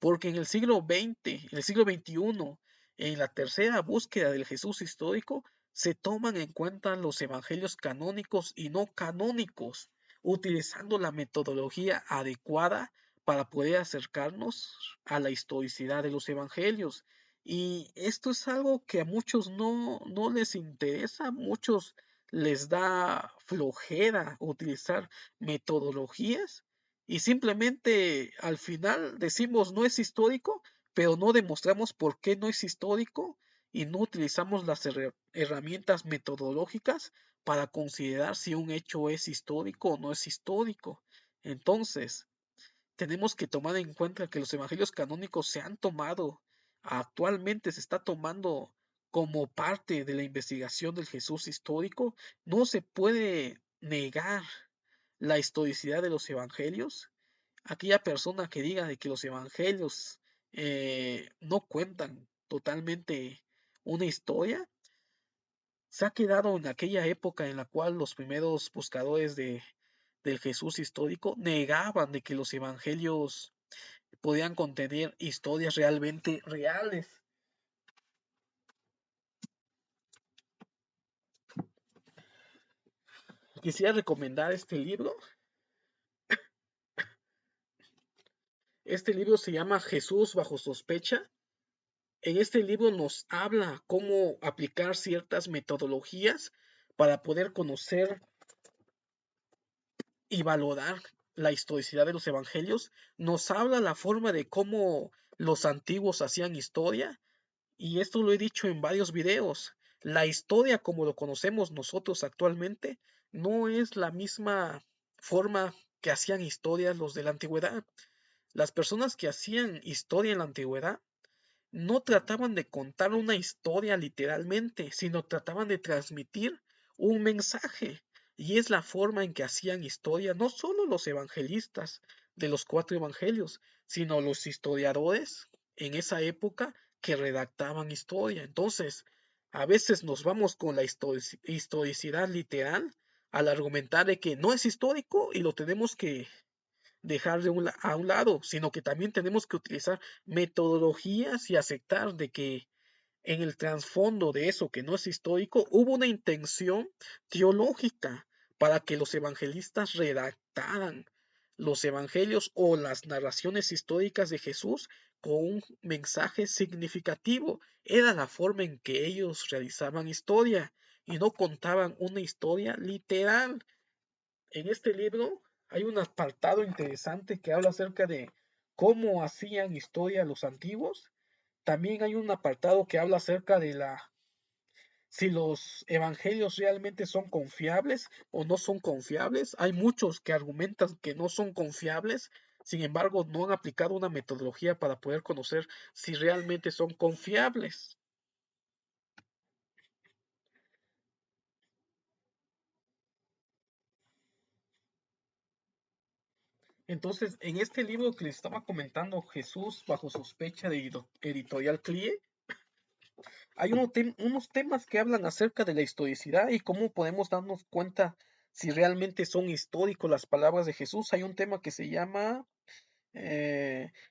porque en el siglo XX, en el siglo XXI, en la tercera búsqueda del Jesús histórico, se toman en cuenta los evangelios canónicos y no canónicos, utilizando la metodología adecuada para poder acercarnos a la historicidad de los evangelios. Y esto es algo que a muchos no les interesa, a muchos les da flojera utilizar metodologías y simplemente al final decimos no es histórico, pero no demostramos por qué no es histórico y no utilizamos las herramientas metodológicas para considerar si un hecho es histórico o no es histórico. Entonces, tenemos que tomar en cuenta que los evangelios canónicos se han tomado, actualmente se está tomando como parte de la investigación del Jesús histórico. No se puede negar la historicidad de los evangelios. Aquella persona que diga de que los evangelios no cuentan totalmente una historia, se ha quedado en aquella época en la cual los primeros buscadores del Jesús histórico negaban de que los evangelios podían contener historias realmente reales. Quisiera recomendar este libro. Este libro se llama Jesús bajo sospecha. En este libro nos habla cómo aplicar ciertas metodologías para poder conocer y valorar la historicidad de los evangelios. Nos habla la forma de cómo los antiguos hacían historia. Y esto lo he dicho en varios videos. La historia como lo conocemos nosotros actualmente no es la misma forma que hacían historias los de la antigüedad. Las personas que hacían historia en la antigüedad no trataban de contar una historia literalmente, sino trataban de transmitir un mensaje. Y es la forma en que hacían historia no solo los evangelistas de los cuatro evangelios, sino los historiadores en esa época que redactaban historia. Entonces, a veces nos vamos con la historicidad literal al argumentar de que no es histórico y lo tenemos que dejar a un lado, sino que también tenemos que utilizar metodologías y aceptar de que en el trasfondo de eso que no es histórico hubo una intención teológica para que los evangelistas redactaran los evangelios o las narraciones históricas de Jesús con un mensaje significativo. Era la forma en que ellos realizaban historia y no contaban una historia literal. En este libro hay un apartado interesante que habla acerca de cómo hacían historia los antiguos. También hay un apartado que habla acerca de si los evangelios realmente son confiables o no son confiables. Hay muchos que argumentan que no son confiables, sin embargo, no han aplicado una metodología para poder conocer si realmente son confiables. Entonces, en este libro que les estaba comentando, Jesús bajo sospecha de Editorial CLIE, hay unos temas que hablan acerca de la historicidad y cómo podemos darnos cuenta si realmente son históricos las palabras de Jesús. Hay un tema que se llama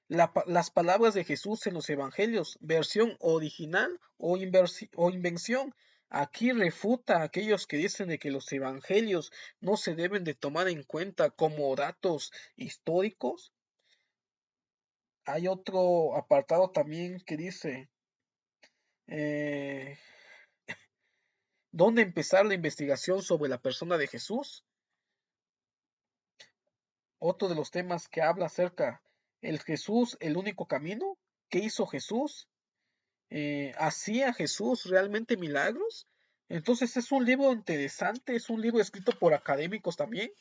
las palabras de Jesús en los evangelios, versión original o invención. Aquí refuta a aquellos que dicen de que los evangelios no se deben de tomar en cuenta como datos históricos. Hay otro apartado también que dice, eh, ¿dónde empezar la investigación sobre la persona de Jesús? Otro de los temas que habla acerca, ¿el Jesús, el único camino? ¿Qué hizo Jesús? ¿hacía Jesús realmente milagros? Entonces es un libro interesante, es un libro escrito por académicos también.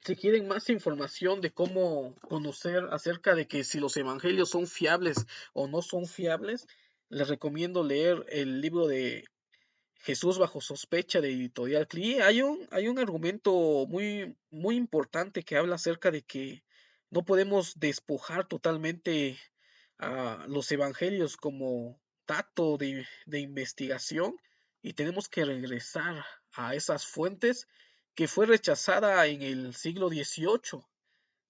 Si quieren más información de cómo conocer acerca de que si los evangelios son fiables o no son fiables, les recomiendo leer el libro de Jesús bajo sospecha de Editorial CLI. Hay un argumento muy importante que habla acerca de que no podemos despojar totalmente a los evangelios como dato de investigación y tenemos que regresar a esas fuentes que fue rechazada en el siglo XVIII.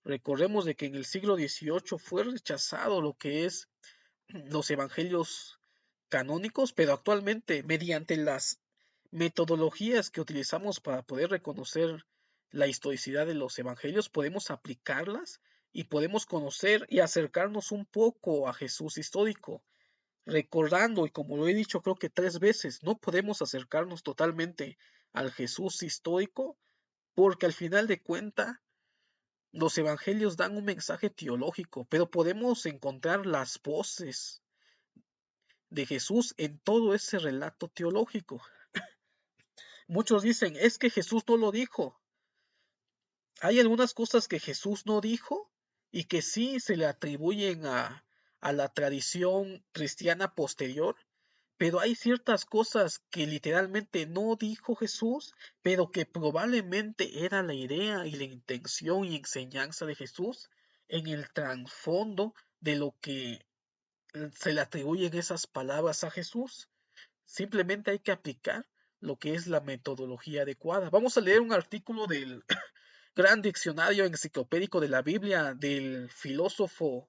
Recordemos de que en el siglo XVIII fue rechazado lo que es los evangelios canónicos, pero actualmente, mediante las metodologías que utilizamos para poder reconocer la historicidad de los evangelios, podemos aplicarlas y podemos conocer y acercarnos un poco a Jesús histórico, recordando, y como lo he dicho creo que 3 veces, no podemos acercarnos totalmente al Jesús histórico, porque al final de cuentas los evangelios dan un mensaje teológico, pero podemos encontrar las voces de Jesús en todo ese relato teológico. Muchos dicen, es que Jesús no lo dijo. Hay algunas cosas que Jesús no dijo y que sí se le atribuyen a la tradición cristiana posterior, pero hay ciertas cosas que literalmente no dijo Jesús, pero que probablemente era la idea y la intención y enseñanza de Jesús en el trasfondo de lo que se le atribuyen esas palabras a Jesús. Simplemente hay que aplicar lo que es la metodología adecuada. Vamos a leer un artículo del Gran Diccionario Enciclopédico de la Biblia del filósofo,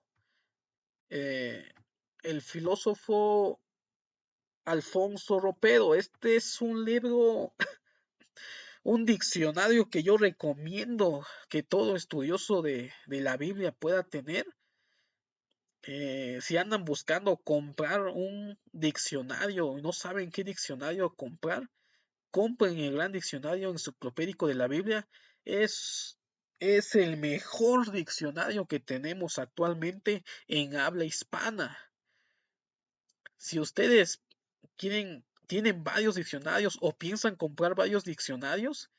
eh, el filósofo Alfonso Ropero. Este es un libro, un diccionario que yo recomiendo que todo estudioso de la Biblia pueda tener. Si andan buscando comprar un diccionario y no saben qué diccionario comprar, compren el Gran Diccionario Enciclopédico de la Biblia. Es, es el mejor diccionario que tenemos actualmente en habla hispana. Si ustedes tienen varios diccionarios o piensan comprar varios diccionarios,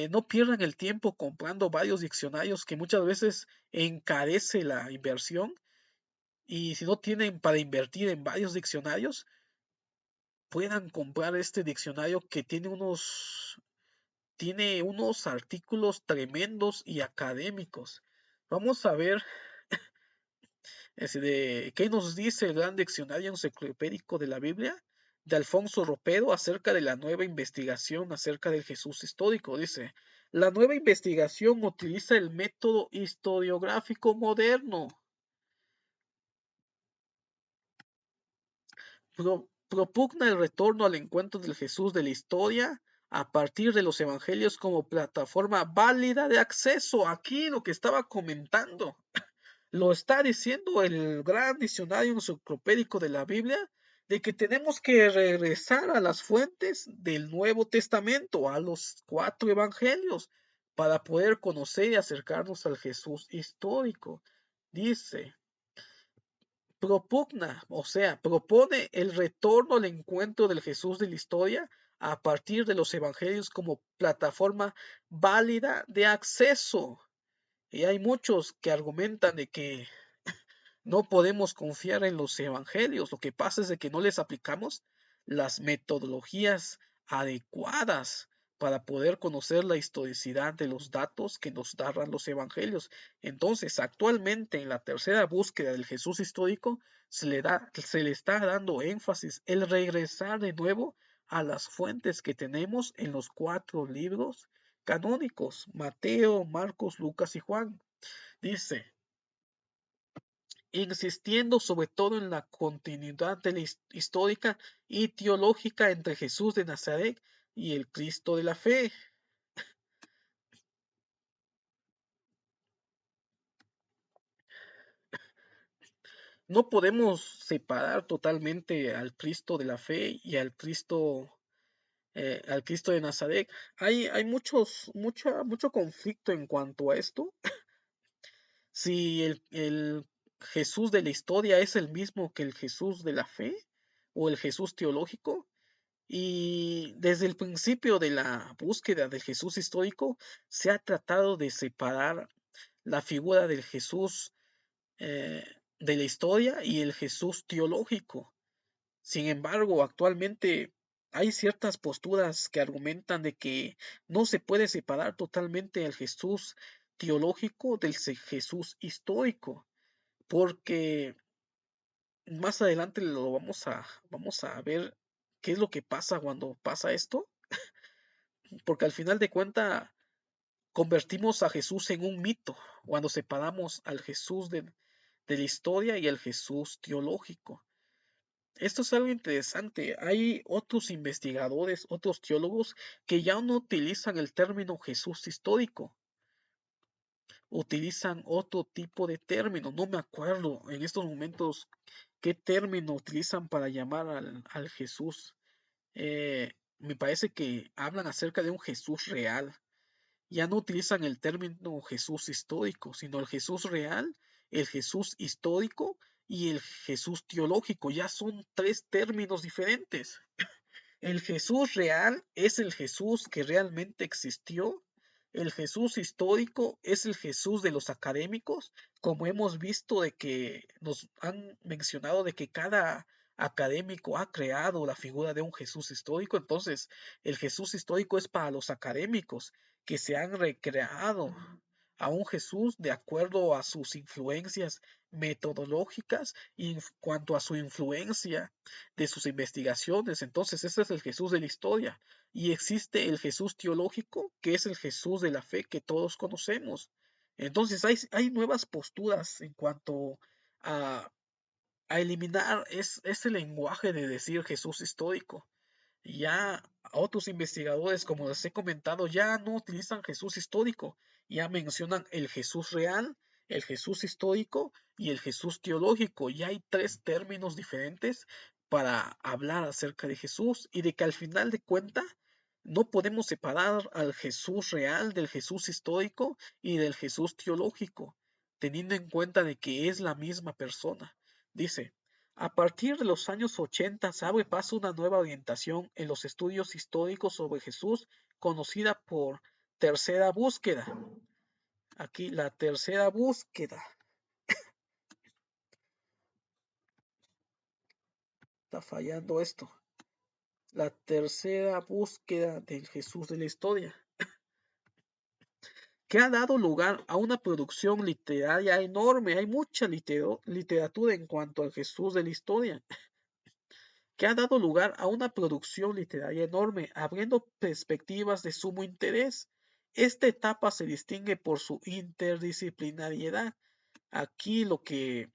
no pierdan el tiempo comprando varios diccionarios que muchas veces encarece la inversión. Y si no tienen para invertir en varios diccionarios, puedan comprar este diccionario que tiene unos artículos tremendos y académicos. Vamos a ver qué nos dice el Gran Diccionario Enciclopédico de la Biblia de Alfonso Ropero acerca de la nueva investigación acerca del Jesús histórico. Dice, la nueva investigación utiliza el método historiográfico moderno. Propugna el retorno al encuentro del Jesús de la historia a partir de los evangelios como plataforma válida de acceso. Aquí lo que estaba comentando lo está diciendo el Gran Diccionario Enciclopédico de la Biblia, de que tenemos que regresar a las fuentes del Nuevo Testamento, a los 4 evangelios, para poder conocer y acercarnos al Jesús histórico. Dice, propugna, o sea, propone el retorno al encuentro del Jesús de la historia a partir de los evangelios como plataforma válida de acceso. Y hay muchos que argumentan de que no podemos confiar en los evangelios. Lo que pasa es de que no les aplicamos las metodologías adecuadas para poder conocer la historicidad de los datos que nos darán los evangelios. Entonces, actualmente en la tercera búsqueda del Jesús histórico se le está dando énfasis el regresar de nuevo a las fuentes que tenemos en los 4 libros canónicos, Mateo, Marcos, Lucas y Juan. Dice, insistiendo sobre todo en la continuidad de la histórica y teológica entre Jesús de Nazaret y el Cristo de la fe. No podemos separar totalmente al Cristo de la fe y al Cristo de Nazaret. Hay mucho conflicto en cuanto a esto. Si el Jesús de la historia es el mismo que el Jesús de la fe o el Jesús teológico. Y desde el principio de la búsqueda del Jesús histórico se ha tratado de separar la figura del Jesús eh, de la historia y el Jesús teológico. Sin embargo, actualmente hay ciertas posturas que argumentan de que no se puede separar totalmente el Jesús teológico del Jesús histórico, porque más adelante vamos a ver qué es lo que pasa cuando pasa esto, porque al final de cuentas convertimos a Jesús en un mito cuando separamos al Jesús de la historia y el Jesús teológico. Esto es algo interesante. Hay otros investigadores, otros teólogos que ya no utilizan el término Jesús histórico, utilizan otro tipo de término. No me acuerdo en estos momentos qué término utilizan para llamar al Jesús. Me parece que hablan acerca de un Jesús real. Ya no utilizan el término Jesús histórico, sino el Jesús real, el Jesús histórico y el Jesús teológico. Ya son tres términos diferentes. El Jesús real es el Jesús que realmente existió. El Jesús histórico es el Jesús de los académicos, como hemos visto de que nos han mencionado de que cada académico ha creado la figura de un Jesús histórico. Entonces, el Jesús histórico es para los académicos que se han recreado a un Jesús de acuerdo a sus influencias metodológicas y en cuanto a su influencia de sus investigaciones. Entonces, ese es el Jesús de la historia. Y existe el Jesús teológico, que es el Jesús de la fe que todos conocemos. Entonces, hay nuevas posturas en cuanto a, a eliminar ese lenguaje de decir Jesús histórico. Ya otros investigadores, como les he comentado, ya no utilizan Jesús histórico, ya mencionan el Jesús real, el Jesús histórico y el Jesús teológico. Ya hay tres términos diferentes para hablar acerca de Jesús y de que al final de cuentas no podemos separar al Jesús real del Jesús histórico y del Jesús teológico, teniendo en cuenta de que es la misma persona. Dice, a partir de los años 80 se abre paso una nueva orientación en los estudios históricos sobre Jesús, conocida por tercera búsqueda. Aquí la tercera búsqueda. Está fallando esto. La tercera búsqueda del Jesús de la historia, que ha dado lugar a una producción literaria enorme. Hay mucha literatura en cuanto al Jesús de la historia, que ha dado lugar a una producción literaria enorme, abriendo perspectivas de sumo interés. Esta etapa se distingue por su interdisciplinariedad. Aquí lo que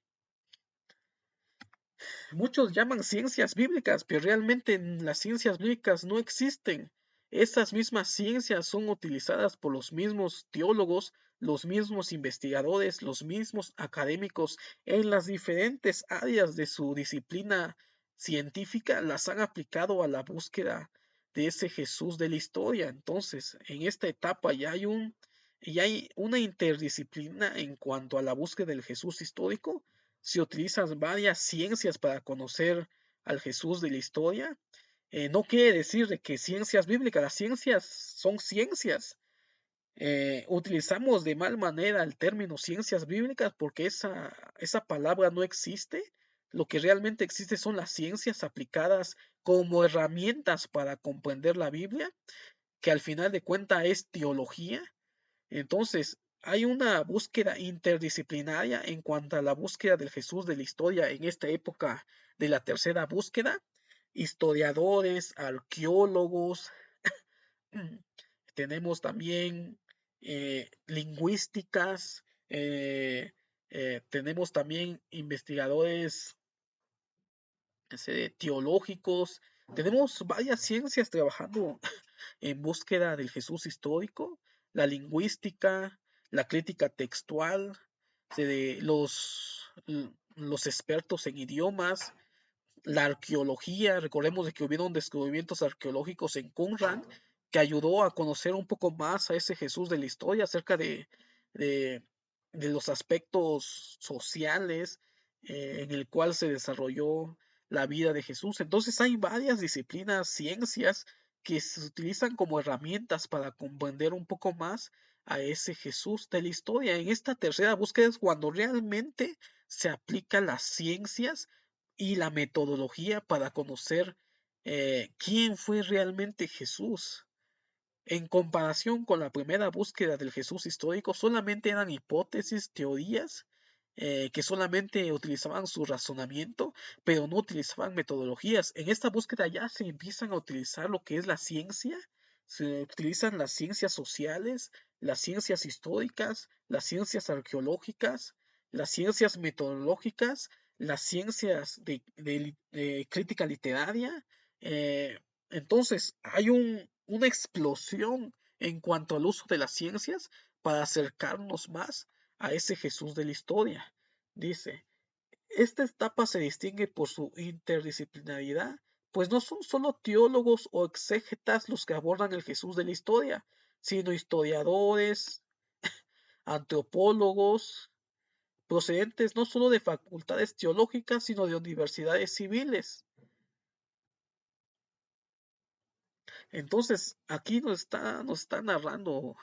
muchos llaman ciencias bíblicas, pero realmente las ciencias bíblicas no existen. Estas mismas ciencias son utilizadas por los mismos teólogos, los mismos investigadores, los mismos académicos en las diferentes áreas de su disciplina científica, las han aplicado a la búsqueda de ese Jesús de la historia. Entonces, en esta etapa ya hay una interdisciplina en cuanto a la búsqueda del Jesús histórico. Se utilizan varias ciencias para conocer al Jesús de la historia. No quiere decir de que ciencias bíblicas, las ciencias son ciencias. Utilizamos de mal manera el término ciencias bíblicas porque esa palabra no existe. Lo que realmente existe son las ciencias aplicadas como herramientas para comprender la Biblia, que al final de cuentas es teología. Entonces, hay una búsqueda interdisciplinaria en cuanto a la búsqueda del Jesús de la historia en esta época de la tercera búsqueda. Historiadores, arqueólogos, tenemos también lingüísticas, tenemos también investigadores teológicos, tenemos varias ciencias trabajando en búsqueda del Jesús histórico, la lingüística, la crítica textual, de los expertos en idiomas, la arqueología. Recordemos de que hubieron descubrimientos arqueológicos en Qumran que ayudó a conocer un poco más a ese Jesús de la historia acerca de de los aspectos sociales en el cual se desarrolló la vida de Jesús. Entonces hay varias disciplinas, ciencias que se utilizan como herramientas para comprender un poco más a ese Jesús de la historia. En esta tercera búsqueda es cuando realmente se aplican las ciencias y la metodología para conocer quién fue realmente Jesús. En comparación con la primera búsqueda del Jesús histórico, solamente eran hipótesis, teorías, que solamente utilizaban su razonamiento, pero no utilizaban metodologías. En esta búsqueda ya se empiezan a utilizar lo que es la ciencia, se utilizan las ciencias sociales, las ciencias históricas, las ciencias arqueológicas, las ciencias metodológicas, las ciencias de crítica literaria. eh, entonces, hay una explosión en cuanto al uso de las ciencias para acercarnos más a ese Jesús de la historia. Dice, esta etapa se distingue por su interdisciplinaridad, pues no son solo teólogos o exégetas los que abordan el Jesús de la historia, sino historiadores, antropólogos, procedentes no solo de facultades teológicas, sino de universidades civiles. Entonces, aquí nos está narrando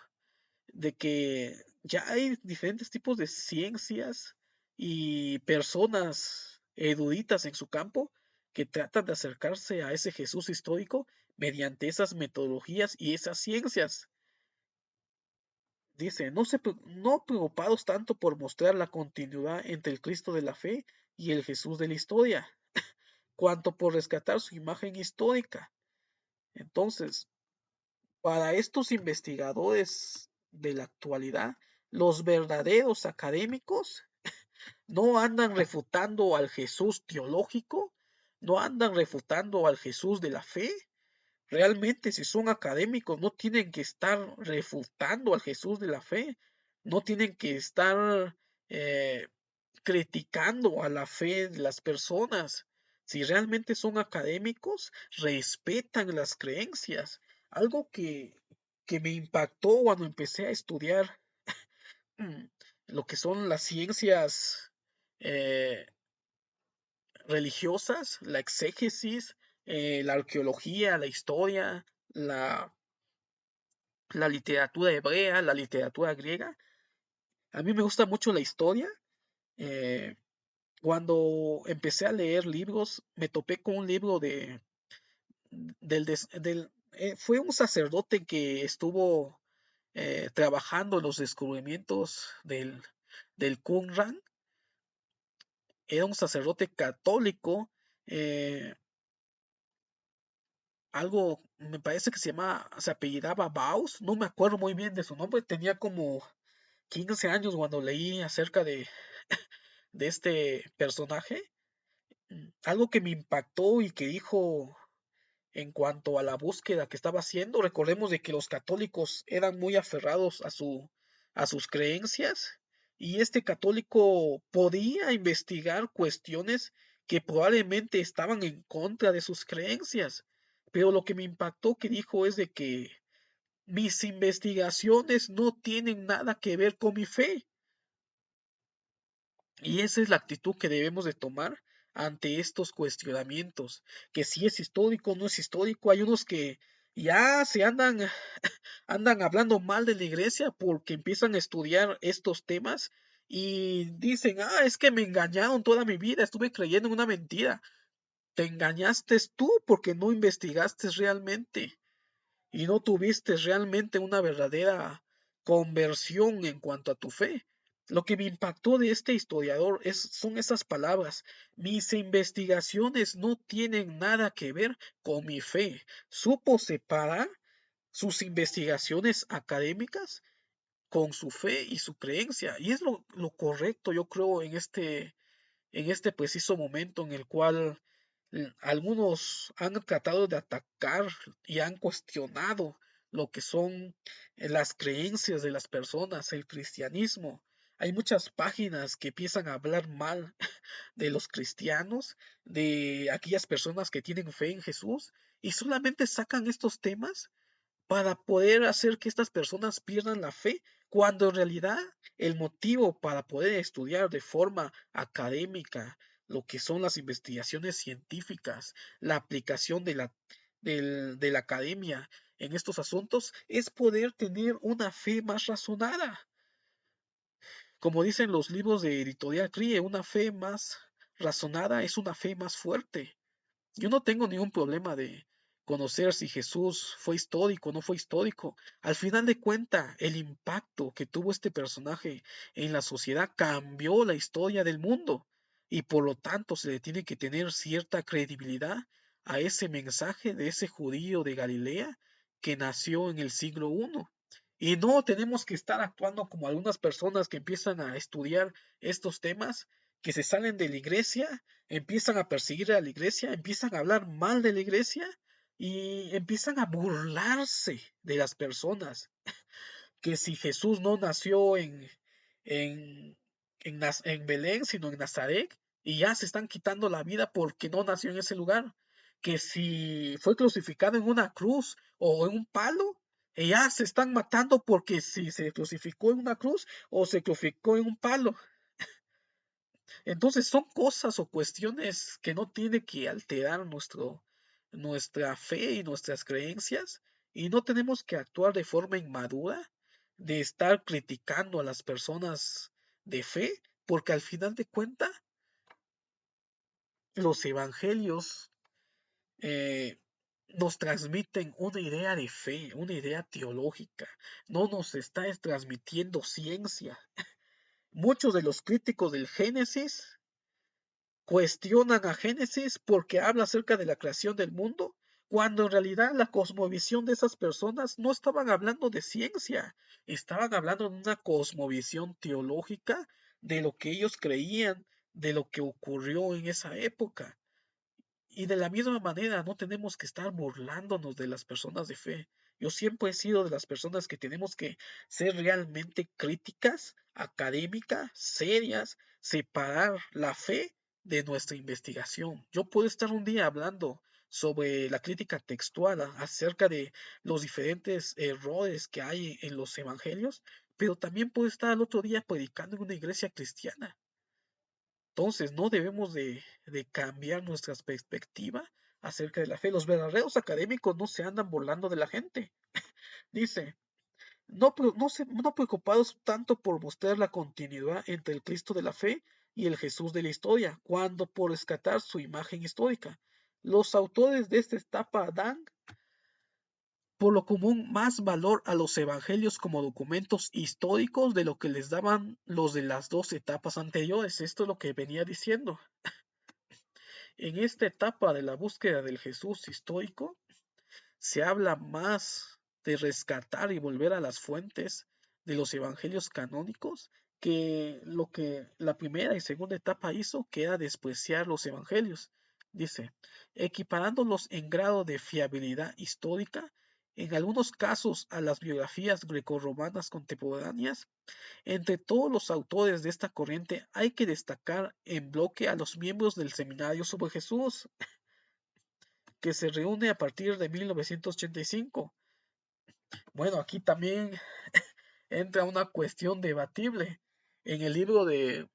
de que ya hay diferentes tipos de ciencias y personas eruditas en su campo que tratan de acercarse a ese Jesús histórico mediante esas metodologías y esas ciencias. Dice, no preocupados tanto por mostrar la continuidad entre el Cristo de la fe y el Jesús de la historia, cuanto por rescatar su imagen histórica. Entonces, para estos investigadores de la actualidad, los verdaderos académicos no andan refutando al Jesús teológico, no andan refutando al Jesús de la fe. Realmente, si son académicos, no tienen que estar refutando al Jesús de la fe, no tienen que estar eh, criticando a la fe de las personas. Si realmente son académicos, respetan las creencias. Algo que me impactó cuando empecé a estudiar mm, lo que son las ciencias eh, religiosas, la exégesis, la arqueología, la historia, la, la literatura hebrea, la literatura griega. A mí me gusta mucho la historia. eh, Cuando empecé a leer libros, me topé con un libro fue un sacerdote que estuvo trabajando en los descubrimientos del Qumran. Era un sacerdote católico, eh, algo, me parece que se apellidaba Baus, no me acuerdo muy bien de su nombre, tenía como 15 años cuando leí acerca de este personaje. Algo que me impactó y que dijo en cuanto a la búsqueda que estaba haciendo. Recordemos de que los católicos eran muy aferrados a sus creencias y este católico podía investigar cuestiones que probablemente estaban en contra de sus creencias. Pero lo que me impactó que dijo es de que mis investigaciones no tienen nada que ver con mi fe. Y esa es la actitud que debemos de tomar ante estos cuestionamientos, que si es histórico, no es histórico. Hay unos que ya andan hablando mal de la iglesia porque empiezan a estudiar estos temas y dicen, es que me engañaron toda mi vida, estuve creyendo en una mentira. Te engañaste tú porque no investigaste realmente y no tuviste realmente una verdadera conversión en cuanto a tu fe. Lo que me impactó de este historiador son esas palabras. Mis investigaciones no tienen nada que ver con mi fe. Supo separar sus investigaciones académicas con su fe y su creencia. Y es lo correcto, yo creo, en este preciso momento en el cual algunos han tratado de atacar y han cuestionado lo que son las creencias de las personas, el cristianismo. Hay muchas páginas que empiezan a hablar mal de los cristianos, de aquellas personas que tienen fe en Jesús, y solamente sacan estos temas para poder hacer que estas personas pierdan la fe, cuando en realidad El motivo para poder estudiar de forma académica lo que son las investigaciones científicas, la aplicación de la academia en estos asuntos, es poder tener una fe más razonada. Como dicen los libros de Editorial CRIE, una fe más razonada es una fe más fuerte. Yo no tengo ningún problema de conocer si Jesús fue histórico o no fue histórico. Al final de cuentas, el impacto que tuvo este personaje en la sociedad cambió la historia del mundo y por lo tanto se le tiene que tener cierta credibilidad a ese mensaje de ese judío de Galilea que nació en el siglo I. Y no tenemos que estar actuando como algunas personas que empiezan a estudiar estos temas, que se salen de la iglesia, empiezan a perseguir a la iglesia, empiezan a hablar mal de la iglesia y empiezan a burlarse de las personas. Que si Jesús no nació en, en Belén, sino en Nazaret, y ya se están quitando la vida porque no nació en ese lugar. Que si fue crucificado en una cruz o en un palo, y ya se están matando porque si se crucificó en una cruz o se crucificó en un palo. Entonces son cosas o cuestiones que no tiene que alterar nuestra fe y nuestras creencias y no tenemos que actuar de forma inmadura de estar criticando a las personas de fe, porque al final de cuentas los evangelios eh, nos transmiten una idea de fe, una idea teológica, no nos está transmitiendo ciencia. Muchos de los críticos del Génesis cuestionan a Génesis porque habla acerca de la creación del mundo, cuando en realidad la cosmovisión de esas personas no estaban hablando de ciencia, estaban hablando de una cosmovisión teológica de lo que ellos creían, de lo que ocurrió en esa época. Y de la misma manera, no tenemos que estar burlándonos de las personas de fe. Yo siempre he sido de las personas que tenemos que ser realmente críticas, académicas, serias, separar la fe de nuestra investigación. Yo puedo estar un día hablando sobre la crítica textual acerca de los diferentes errores que hay en los evangelios, pero también puedo estar al otro día predicando en una iglesia cristiana. Entonces, no debemos de cambiar nuestra perspectiva acerca de la fe. Los verdaderos académicos no se andan burlando de la gente. Dice, no preocupados tanto por mostrar la continuidad entre el Cristo de la fe y el Jesús de la historia, cuando por rescatar su imagen histórica. Los autores de esta etapa dan por lo común más valor a los evangelios como documentos históricos de lo que les daban los de las dos etapas anteriores. Esto es lo que venía diciendo. En esta etapa de la búsqueda del Jesús histórico, se habla más de rescatar y volver a las fuentes de los evangelios canónicos que lo que la primera y segunda etapa hizo, que era despreciar los evangelios. Dice, equiparándolos en grado de fiabilidad histórica, en algunos casos a las biografías grecorromanas contemporáneas, entre todos los autores de esta corriente hay que destacar en bloque a los miembros del Seminario sobre Jesús, que se reúne a partir de 1985. Bueno, aquí también entra una cuestión debatible. En el libro de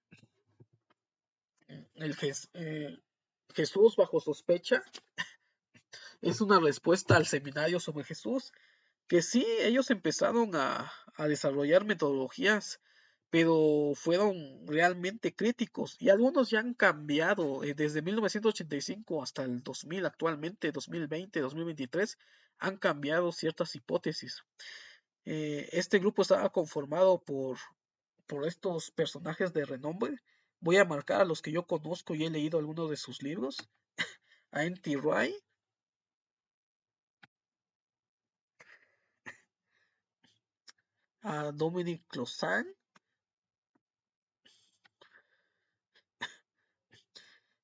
el Jesús bajo sospecha, es una respuesta al Seminario sobre Jesús, que sí, ellos empezaron a desarrollar metodologías, pero fueron realmente críticos y algunos ya han cambiado desde 1985 hasta el 2000, actualmente 2020, 2023, han cambiado ciertas hipótesis. Este grupo estaba conformado por estos personajes de renombre. Voy a marcar a los que yo conozco y he leído algunos de sus libros. A N.T. Wright, a Dominic Closan,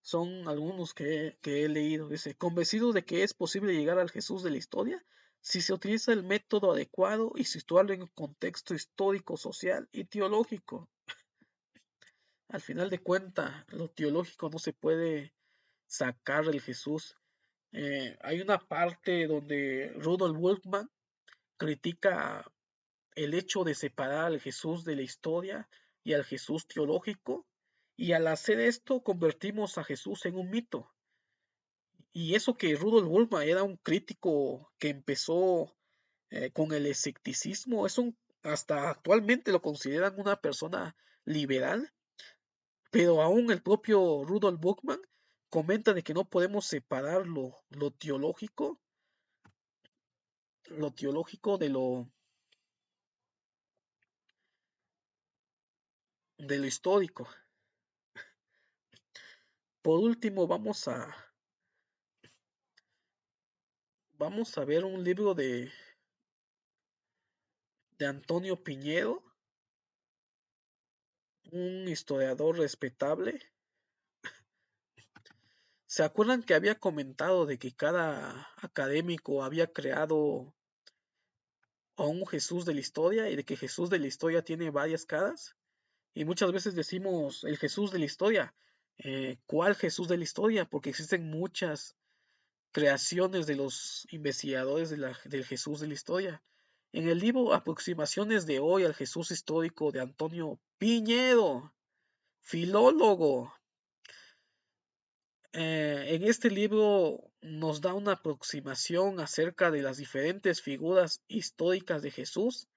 son algunos que he leído. Dice, convencido de que es posible llegar al Jesús de la historia si se utiliza el método adecuado y situarlo en un contexto histórico, social y teológico. Al final de cuentas, lo teológico no se puede sacar del Jesús. Hay una parte donde Rudolf Wolfman critica el hecho de separar al Jesús de la historia y al Jesús teológico, y al hacer esto convertimos a Jesús en un mito. Y eso que Rudolf Bultmann era un crítico que empezó con el escepticismo, hasta actualmente lo consideran una persona liberal, pero aún el propio Rudolf Buchmann comenta de que no podemos separar lo teológico de lo histórico. Por último, vamos a ver un libro de Antonio Piñero, un historiador respetable. ¿Se acuerdan que había comentado de que cada académico había creado a un Jesús de la historia y de que Jesús de la historia tiene varias caras? Y muchas veces decimos el Jesús de la historia. ¿Cuál Jesús de la historia? Porque existen muchas creaciones de los investigadores del Jesús de la historia. En el libro Aproximaciones de hoy al Jesús histórico de Antonio Piñero, filólogo, en este libro nos da una aproximación acerca de las diferentes figuras históricas de Jesús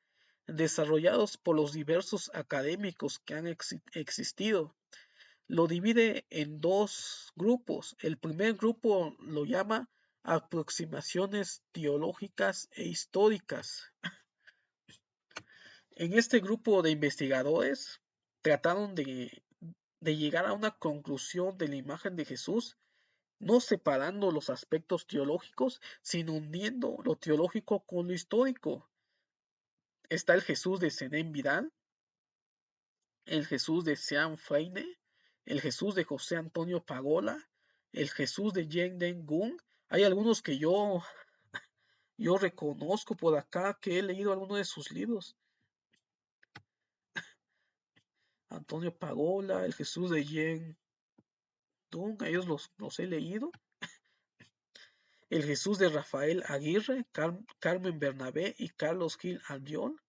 desarrollados por los diversos académicos que han existido. Lo divide en dos grupos. El primer grupo lo llama aproximaciones teológicas e históricas. En este grupo de investigadores trataron de llegar a una conclusión de la imagen de Jesús, no separando los aspectos teológicos, sino uniendo lo teológico con lo histórico. Está el Jesús de Zenén Vidal, el Jesús de Sean Feine, el Jesús de José Antonio Pagola, el Jesús de Yen Den Gun. Hay algunos que yo reconozco por acá que he leído algunos de sus libros. Antonio Pagola, el Jesús de Yen Dun, ellos los he leído. El Jesús de Rafael Aguirre, Carmen Bernabé y Carlos Gil Albiol.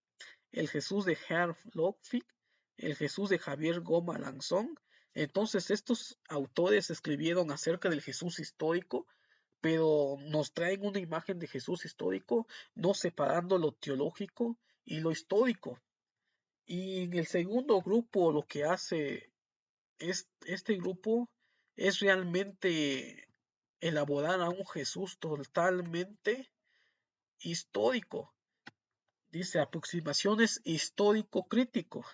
El Jesús de Herb Lockfield, el Jesús de Javier Goma Lanzón. Entonces estos autores escribieron acerca del Jesús histórico, pero nos traen una imagen de Jesús histórico, no separando lo teológico y lo histórico. Y en el segundo grupo lo que hace este grupo es realmente elaborar a un Jesús totalmente histórico. Dice aproximaciones histórico-crítico.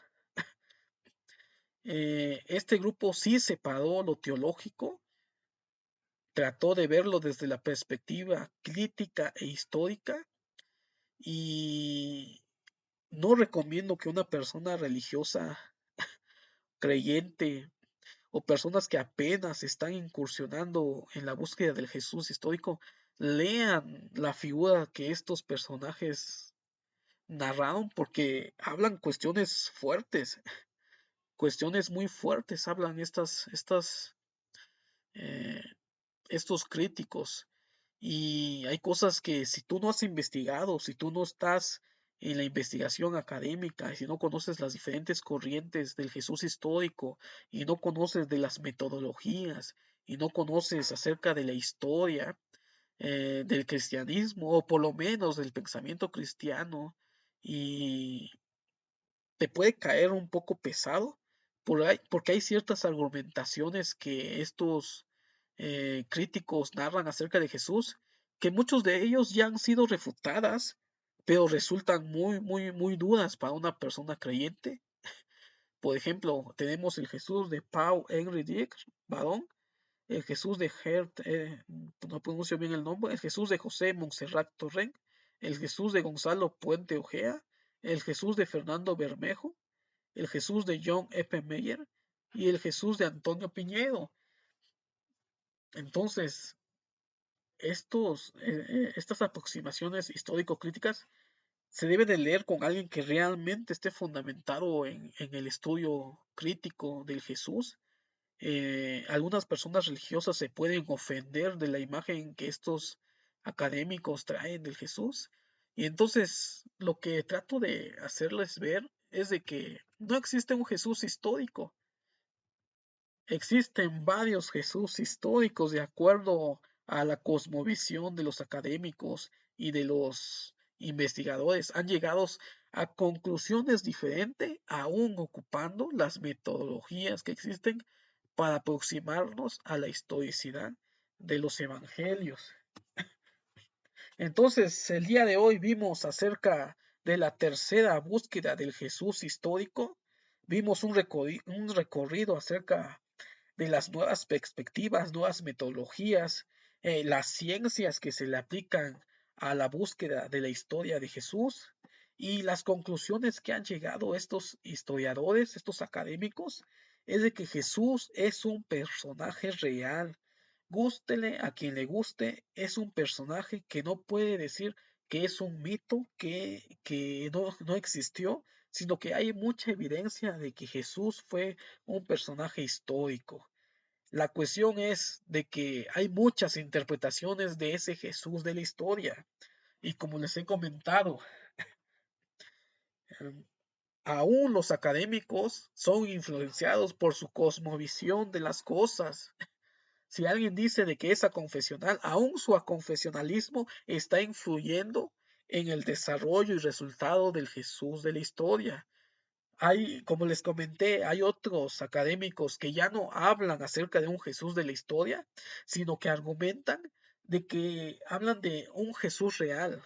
Este grupo sí separó lo teológico, trató de verlo desde la perspectiva crítica e histórica, y no recomiendo que una persona religiosa, creyente o personas que apenas están incursionando en la búsqueda del Jesús histórico lean la figura que estos personajes narraron, porque hablan cuestiones muy fuertes hablan eh, estos críticos. Y hay cosas que si tú no has investigado, si tú no estás en la investigación académica, y si no conoces las diferentes corrientes del Jesús histórico, y no conoces de las metodologías, y no conoces acerca de la historia del cristianismo, o por lo menos del pensamiento cristiano, y te puede caer un poco pesado, porque hay ciertas argumentaciones que estos críticos narran acerca de Jesús, que muchos de ellos ya han sido refutadas, pero resultan muy, muy, muy duras para una persona creyente. Por ejemplo, tenemos el Jesús de Paul Henry Dick, varón, el Jesús de Gert, no pronuncio bien el nombre, el Jesús de José Montserrat Torrent, el Jesús de Gonzalo Puente Ojea, el Jesús de Fernando Bermejo, el Jesús de John F. Meyer y el Jesús de Antonio Piñero. Entonces, estas aproximaciones histórico-críticas se debe de leer con alguien que realmente esté fundamentado en el estudio crítico del Jesús. Algunas personas religiosas se pueden ofender de la imagen que estos académicos traen del Jesús, Y entonces lo que trato de hacerles ver es de que no existe un Jesús histórico. Existen varios Jesús históricos de acuerdo a la cosmovisión de los académicos y de los investigadores. Han llegado a conclusiones diferentes, aún ocupando las metodologías que existen para aproximarnos a la historicidad de los evangelios. Entonces, el día de hoy vimos acerca de la tercera búsqueda del Jesús histórico. Vimos un recorrido acerca de las nuevas perspectivas, nuevas metodologías, las ciencias que se le aplican a la búsqueda de la historia de Jesús y las conclusiones que han llegado estos historiadores, estos académicos, es de que Jesús es un personaje real. Gústele a quien le guste, es un personaje que no puede decir que es un mito, que no existió, sino que hay mucha evidencia de que Jesús fue un personaje histórico. La cuestión es de que hay muchas interpretaciones de ese Jesús de la historia. Y como les he comentado, em, aún los académicos son influenciados por su cosmovisión de las cosas. Si alguien dice de que es aconfesional, aún su aconfesionalismo está influyendo en el desarrollo y resultado del Jesús de la historia. Hay, como les comenté, hay otros académicos que ya no hablan acerca de un Jesús de la historia, sino que argumentan de que hablan de un Jesús real,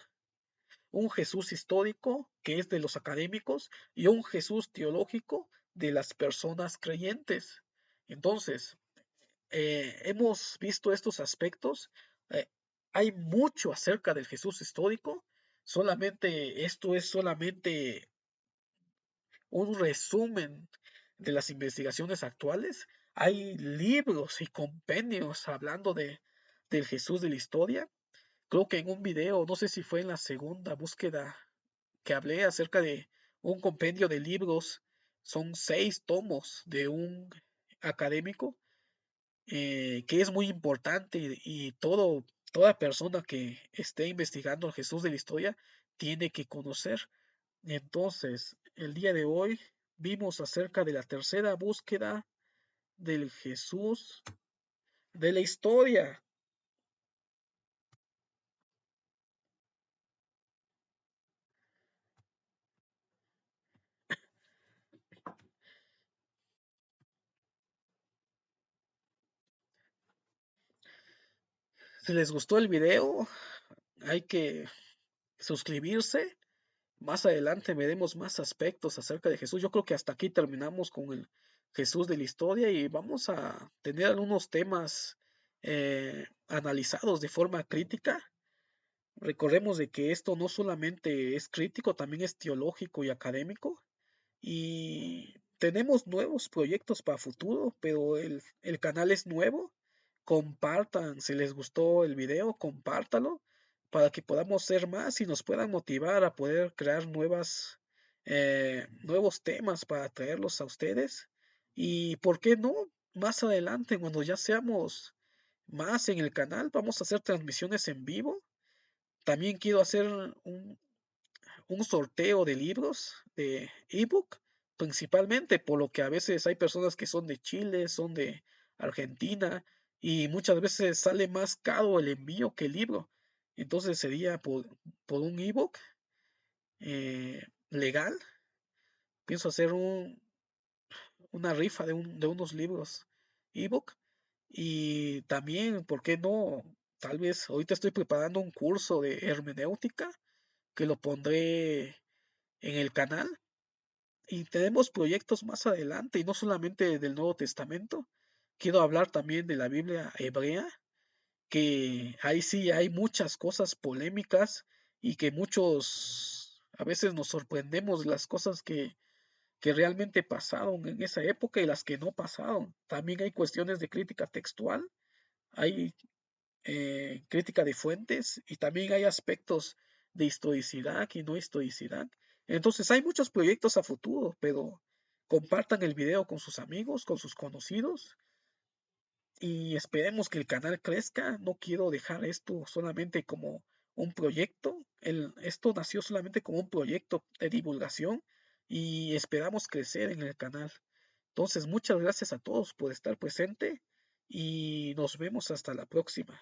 un Jesús histórico que es de los académicos y un Jesús teológico de las personas creyentes. Entonces, hemos visto estos aspectos. eh, Hay mucho acerca del Jesús histórico. Solamente esto es solamente un resumen de las investigaciones actuales. Hay libros y compendios hablando del Jesús de la historia. Creo que en un video, no sé si fue en la segunda búsqueda que hablé acerca de un compendio de libros, son 6 tomos de un académico que es muy importante y toda persona que esté investigando al Jesús de la historia tiene que conocer. Entonces, el día de hoy vimos acerca de la tercera búsqueda del Jesús de la historia. Si les gustó el video, hay que suscribirse. Más adelante veremos más aspectos acerca de Jesús. Yo creo que hasta aquí terminamos con el Jesús de la historia y vamos a tener algunos temas analizados de forma crítica. Recordemos de que esto no solamente es crítico, también es teológico y académico. Y tenemos nuevos proyectos para futuro, pero el canal es nuevo. Compartan, si les gustó el video, compártalo para que podamos ser más y nos puedan motivar a poder crear nuevos temas para traerlos a ustedes. Y por qué no, más adelante, cuando ya seamos más en el canal, vamos a hacer transmisiones en vivo. También quiero hacer un sorteo de libros de ebook, principalmente por lo que a veces hay personas que son de Chile, son de Argentina y muchas veces sale más caro el envío que el libro. Entonces sería por un ebook legal. Pienso hacer una rifa de unos libros ebook y también, ¿por qué no? Tal vez ahorita estoy preparando un curso de hermenéutica que lo pondré en el canal. Y tenemos proyectos más adelante, y no solamente del Nuevo Testamento. Quiero hablar también de la Biblia hebrea, que ahí sí hay muchas cosas polémicas y que muchos a veces nos sorprendemos de las cosas que realmente pasaron en esa época y las que no pasaron. También hay cuestiones de crítica textual, hay crítica de fuentes y también hay aspectos de historicidad y no historicidad. Entonces hay muchos proyectos a futuro, pero compartan el video con sus amigos, con sus conocidos y esperemos que el canal crezca. No quiero dejar esto solamente como un proyecto, Esto nació solamente como un proyecto de divulgación y esperamos crecer en el canal. Entonces, muchas gracias a todos por estar presente y nos vemos hasta la próxima.